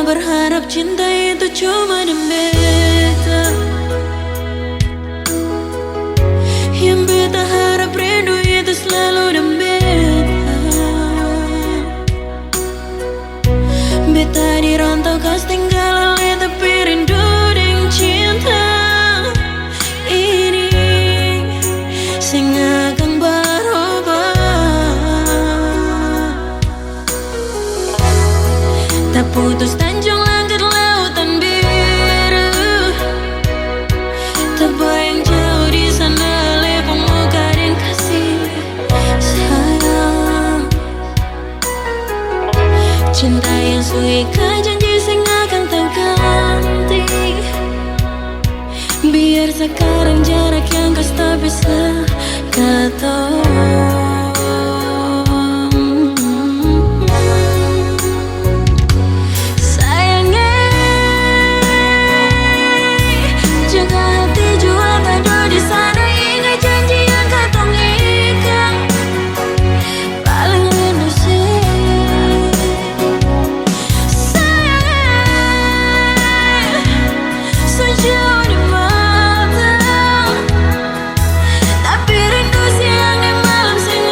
berharap cinta itu cuma di beta. Yang beta harap rindu itu selalu di beta. Beta di rantau kas tinggal lele tapi rindu dengan cinta ini sing akan berubah. Tak putus tanjung langit lautan biru, tak bayang jauh di sana lepung muka dan kasih sayang. Cinta yang suika janji sing akan tak ganti. Biar sekarang jarak yang kau tak bisa kata. Tapi rindu siang dan malam sing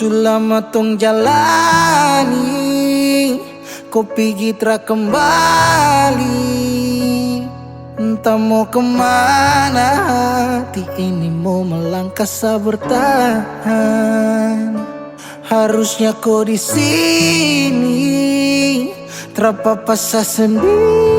Sulama tong jalani, kau pergi tra kembali. Entah mau kemana, hati ini mau melangkah bertahan. Harusnya kau di sini, terpapasa sendiri.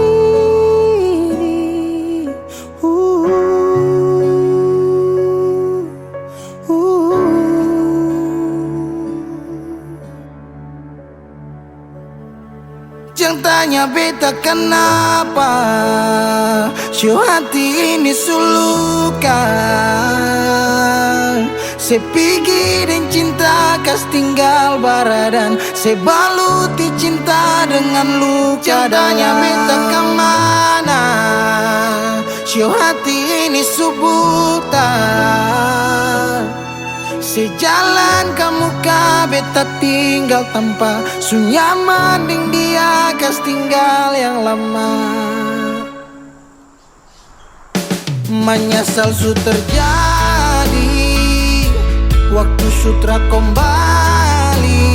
Jangan tanya beta kenapa, si hati ini sulukan. Se pergi dan cinta kas tinggal baradan, se baluti cinta dengan luka. Jangan tanya beta kemana, si hati ini subutan. Sejalan kamu ka beta tinggal tanpa sunyaman ding dia kas tinggal yang lama. Menyesal su terjadi, waktu sutra kembali.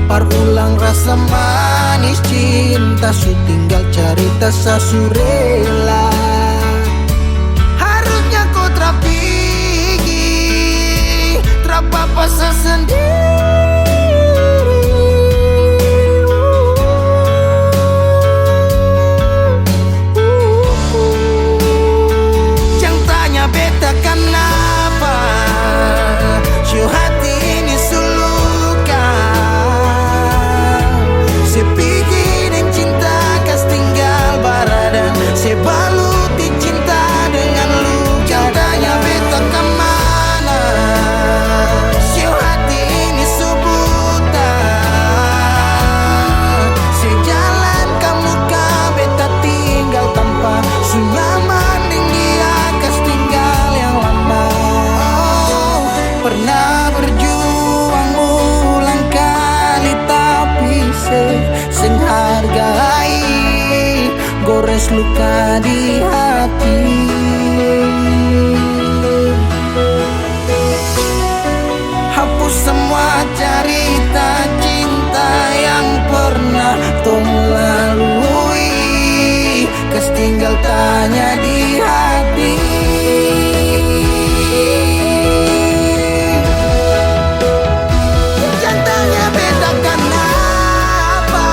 Parulang rasa manis cinta, su tinggal cerita sasurela. Harusnya kau terapi terpapasa sendiri. Jangan tanya beta kenapa, si hati ini sulukan. Se pergi dan cinta kas tinggal baradan, se baluti cinta dengan luka. Jangan tanya beta kemana, si hati ini subutan. Sejalan kamu ka beta tinggal tanpa sunyaman ding dia kas tinggal yang lama. Pernah berjuang ulang kali tapi seng hargai, gores luka di hati. Hapus semua cerita cinta yang pernah tong lalui, kas tinggal tanya di hati. Jangan tanya beta kenapa,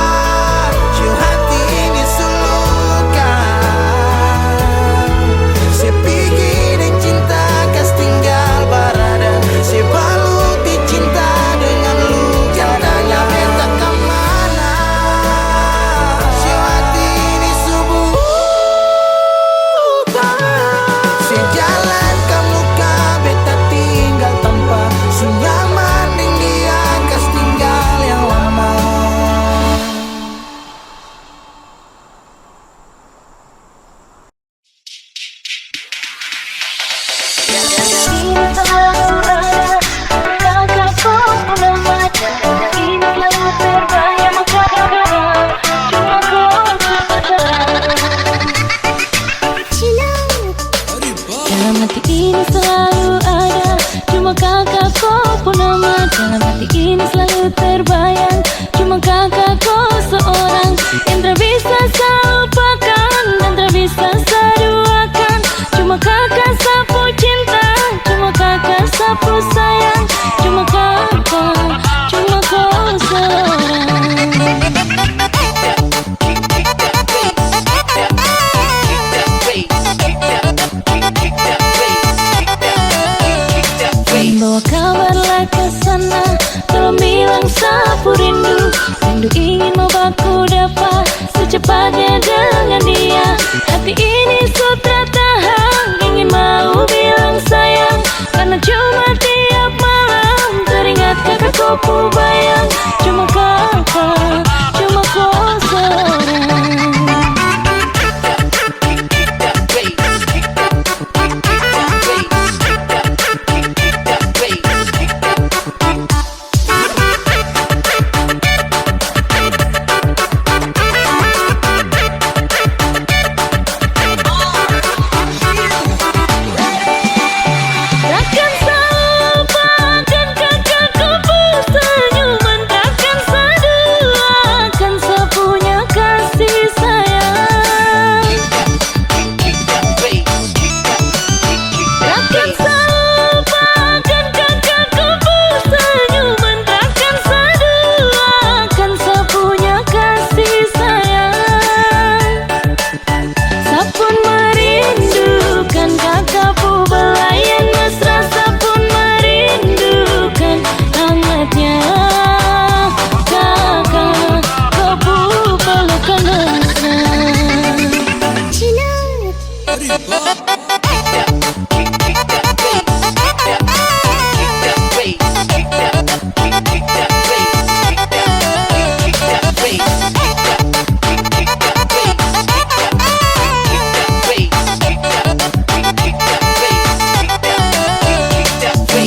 si hati ini sulukan. Se pergi dan cinta kas tinggal baradan, se baluti cinta dengan luka. Jangan tanya beta kemana, si hati ini subutan.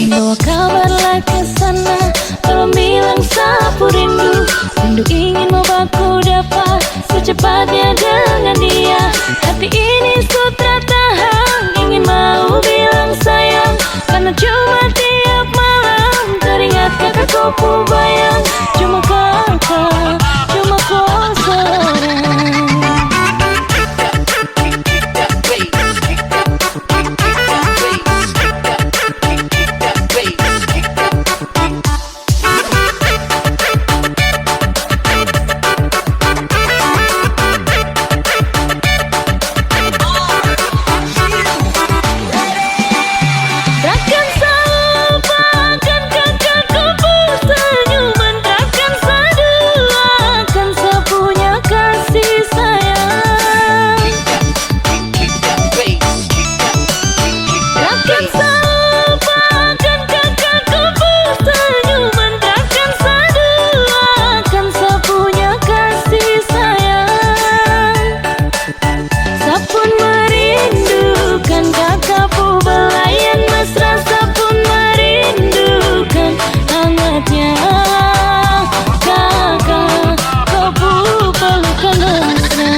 Bawa kabarlah ke sana, tolong bilang sapu rindu. Rindu ingin membaku dapat secepatnya dengan dia. Hati ini sutra tahan, ingin mau bilang sayang, karena cuma tiap malam teringat kakakku bayang. Cuma kakak, cuma kau seorang. Takkan selupakan kakakku bersenyuman, takkan seduakan sepunya kasih sayang. Takkan selupakan kakakku bersenyuman, takkan seduakan sepunya kasih sayang. Sapun merindukan kakakku belayan mesra, sapun merindukan hangatnya kakak kau pelukan mesra.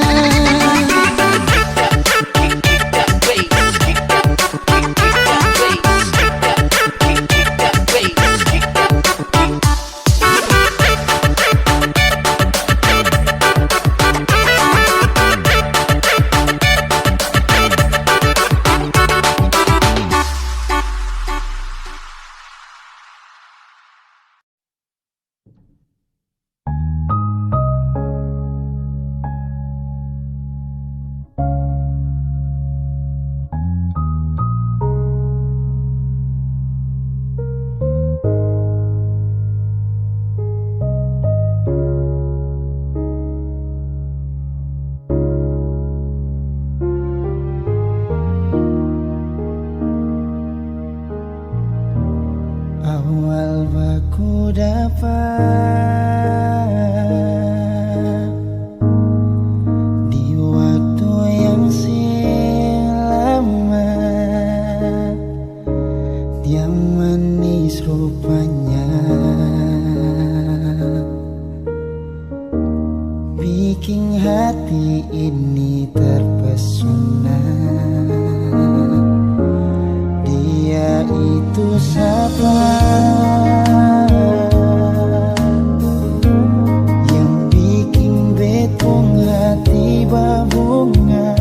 Awal baku dapat di waktu yang lama, dia manis rupanya, bikin hati ini terpesona. Dia itu siapa yang bikin betung hati berbunga?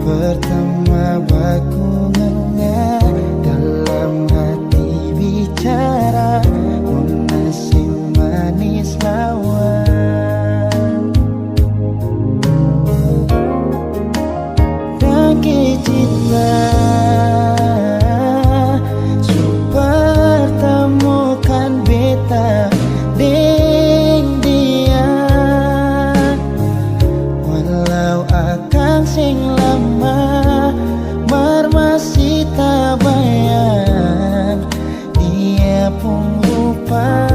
Pertama baku ngena dalam hati bicara, nasi manis lawan daki cinta. Pertemukan beta deng dia, walau akan sing lama mar masih tak bayang dia pun rupa.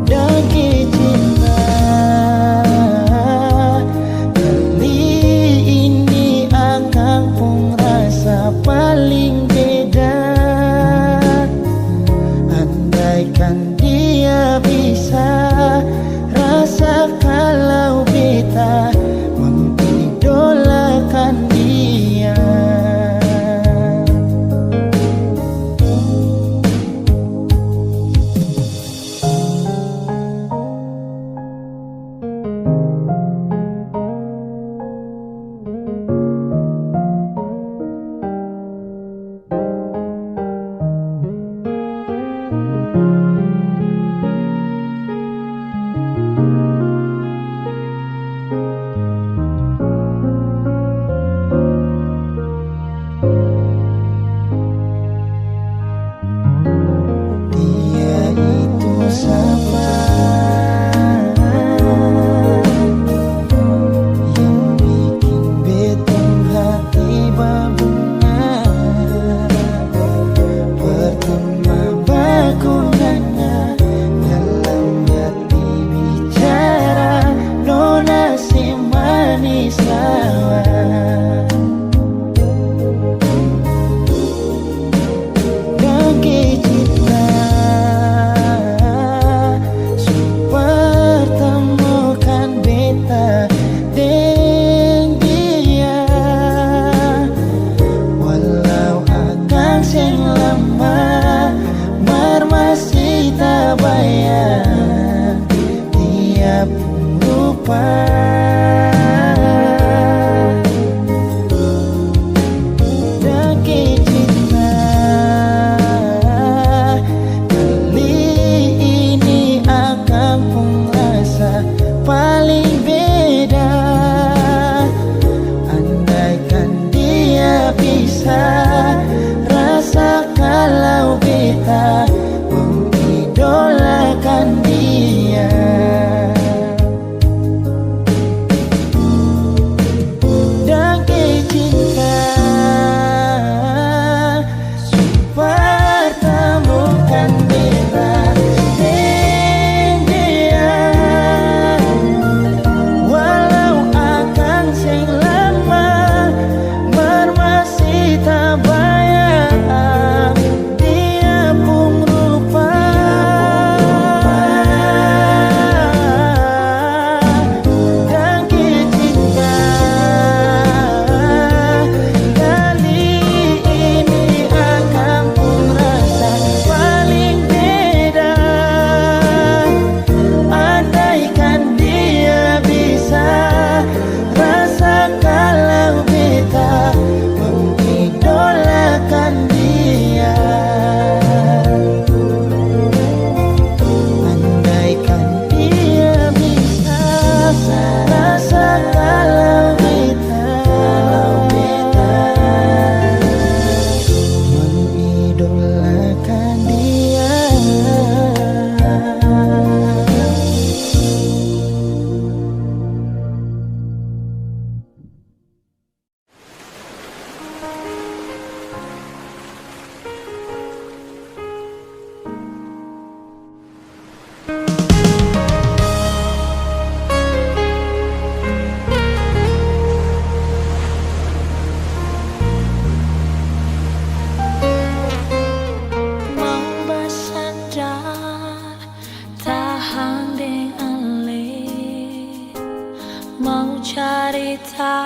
Daki cinta paling beda. Andaikan dia bisa rasa kalau beta mengidolakan dia. lupa. Daki cinta kali ini akan pun rasa paling beda. Andaikan dia bisa rasa kalau beta mengidolakan dia. Daki cinta super temukan beta dan dia. Walau akan sing lama bermasih tak bayang dia pun rupa. Daki cinta kali ini akan pun rasa paling beda. Andaikan dia bisa rasa kalau beta mengidolakan dia. Andaikan dia bisa rasa kalau beta mengidolakan dia. Mau bersandar tahan deng alih, mau cerita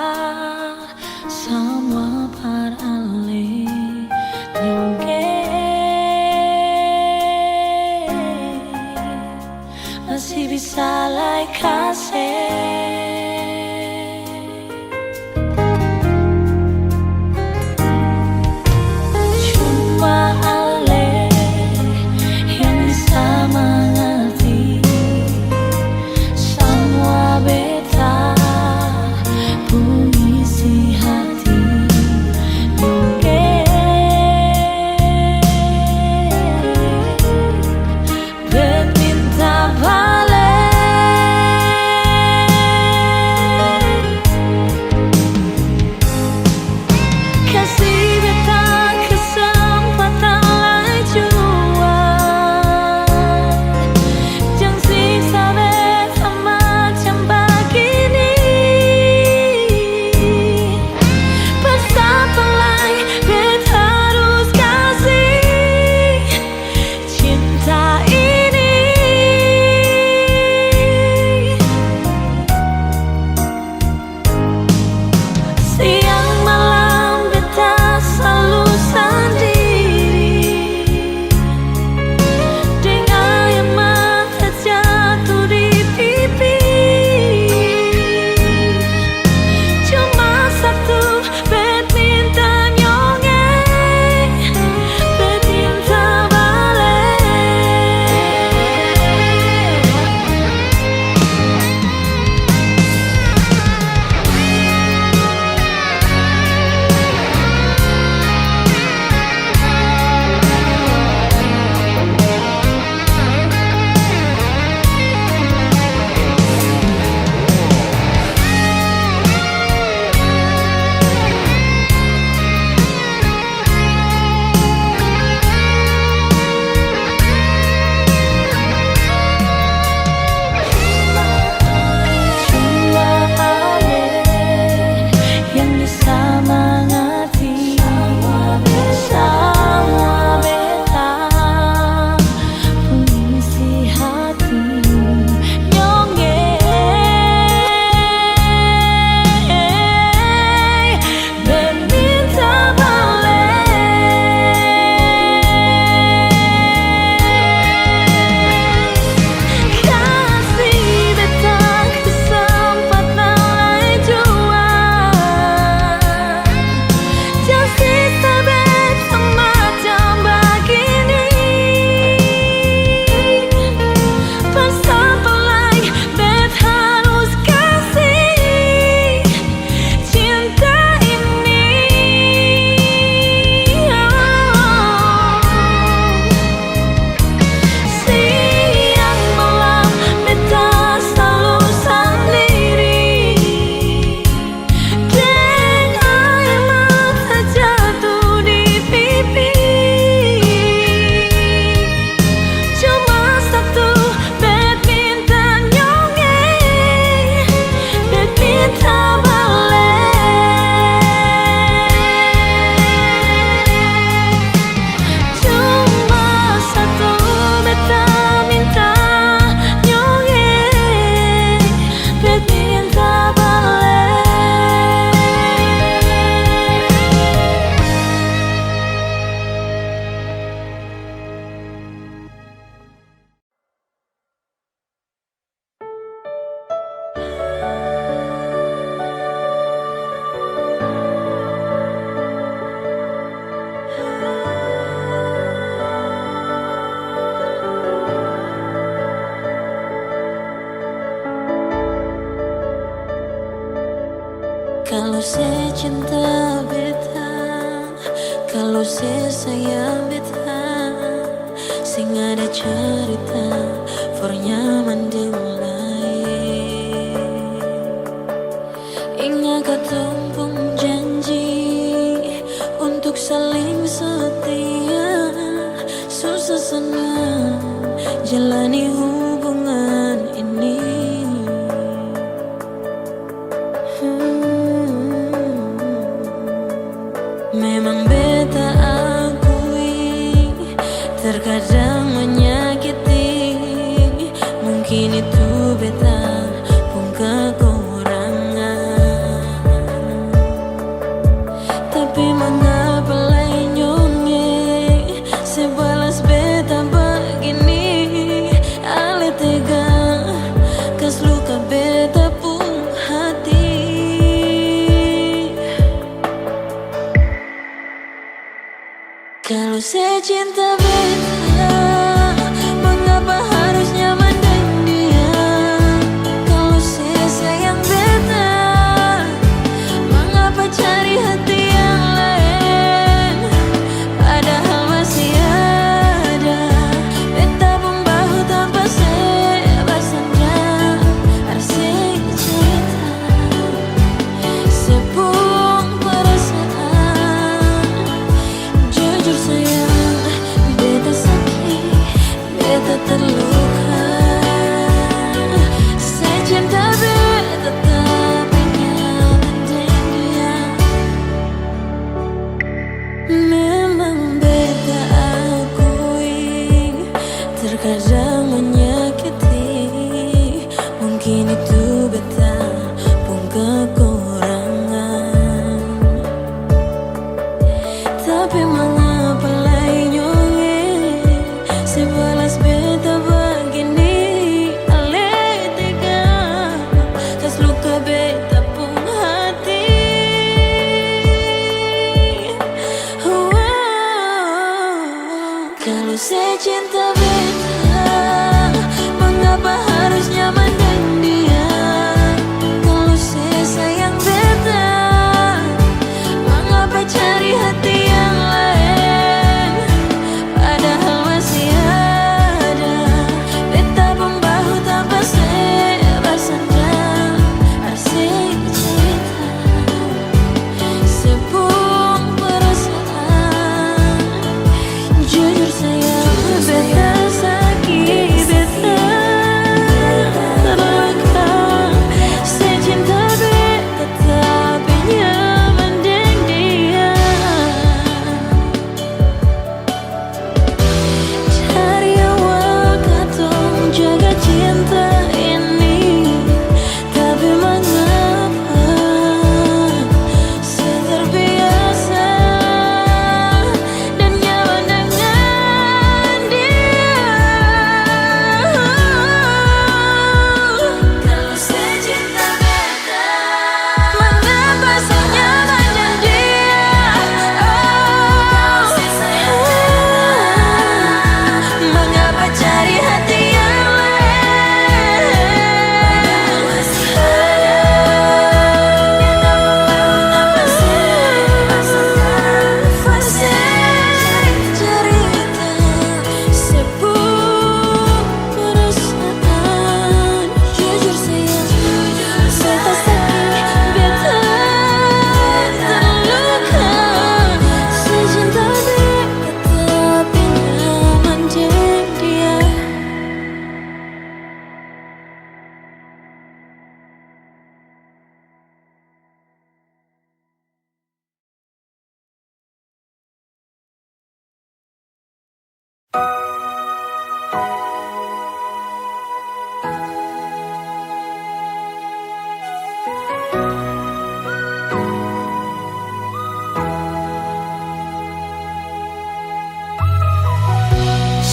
sama paralih nyongke masih bisa like kasih. Cuma Ale yang bisa mengerti semua beta puisi hati. Oke, berminta balik Kalau saya cinta beta, kalau saya sayang beta, sing ada cerita for nyaman lain. Ingat ketumpung janji untuk saling setia, susah senang jalani hubungan ini. Memang beta akui terkadang menyakiti, mungkin itu beta pun kekurangan. Tapi mengapa lain nyonge sebalas beta begini, ale tega kas luka beta pun hati. Kalau saya cinta beta, mengapa harus nyaman dengan dia? Kalau saya sayang beta, mengapa cari hati yang lain? Padahal masih ada beta pun bahu tanpa saya bersandar. Arsik cerita sepung perasaan. Jujur sayang, beta sakit, beta terluka. Saya cinta beta tapi nyaman dengan dia. Memang beta akui terkadang menyakiti, mungkin itu beta pun kekurangan. Tapi mengapa lain nyonge sebalas beta begini, ale tega kas luka beta pun hati. Kalau saya cinta beta, mengapa harus nyaman dengan dia? Kalau saya sayang beta, mengapa cari hati yang lain? Padahal masih ada beta pun bahu tanpa saya bersandar. Arsik cerita sepung perasaan. Jujur sayang, beta sakit, beta terluka. Saya cinta beta tapi nyaman dengan dia. Dari awal katong jaga cinta ini, tapi mengapa saya terbiasa dan nyaman dengan dia. Kalau saya cinta beta, mengapa saya nyaman dengan dia? Kalau saya sayang beta, mengapa cari hati yang lain? Masih ada beta pun bahu tanpa saya bersandar. Cerita sepung perasaan. Jujur sayang, beta sakit, beta terluka. Saya cinta beta tapi nyaman dengan dia.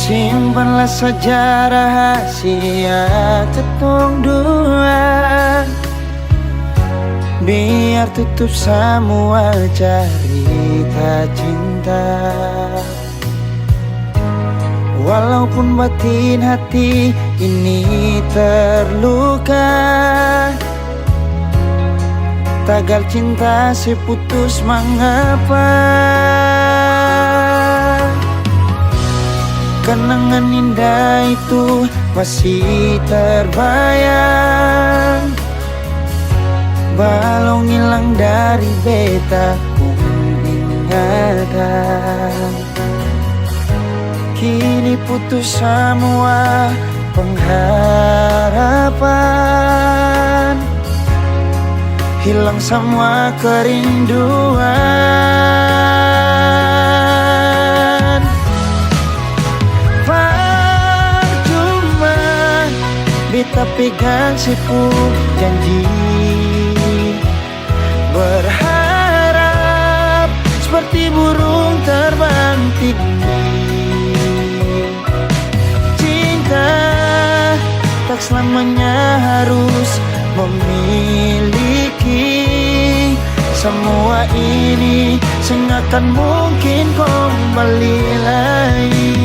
Simpanlah saja rahasia ketong dua, biar tutup semua cerita cinta. Walaupun batin hati ini terluka, Tagal cinta seputus mengapa? Kenangan indah itu masih terbayang, balong hilang dari beta pun ingatan. Kini putus semua pengharapan, hilang semua kerinduan. Percuma beta pegang sipu janji, berharap seperti burung terbang tinggi. Cinta tak selamanya harus memiliki. Semua ini sengakan mungkin kembali lagi.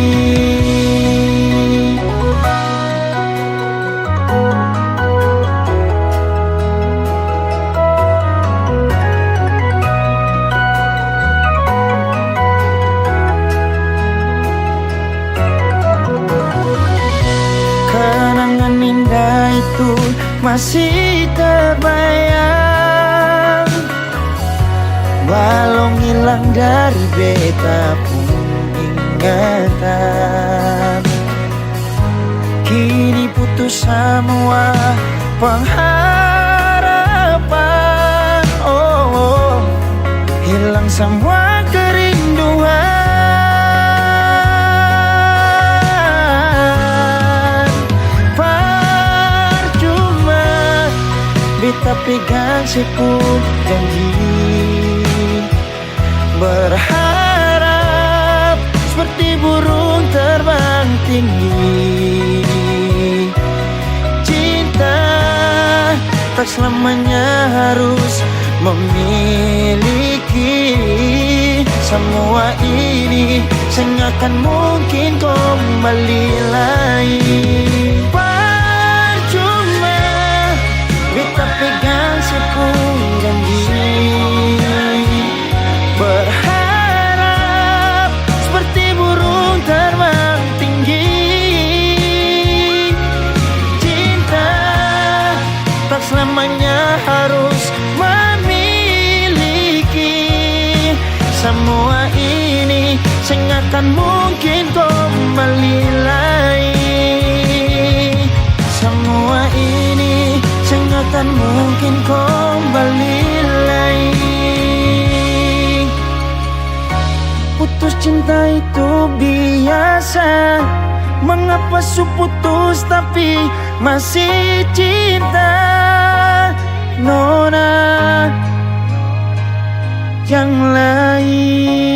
Kenangan indah itu masih terbayang, balong hilang dari beta pun ingatan. Kini putus semua pengharapan, oh, hilang semua kerinduan. Beta pegang sipu janji, berharap seperti burung terbang tinggi. Cinta tak selamanya harus memiliki. Semua ini sengakan mungkin kembali lagi. Beta pegang sepuluh janji, berharap seperti burung terbang tinggi. Cinta tak selamanya harus memiliki. Semua ini sengakan mungkin kembali lagi. Semua ini sengakan mungkin kembali lagi. Putus cinta itu biasa, mengapa su putus tapi masih cinta? Nona yang lain.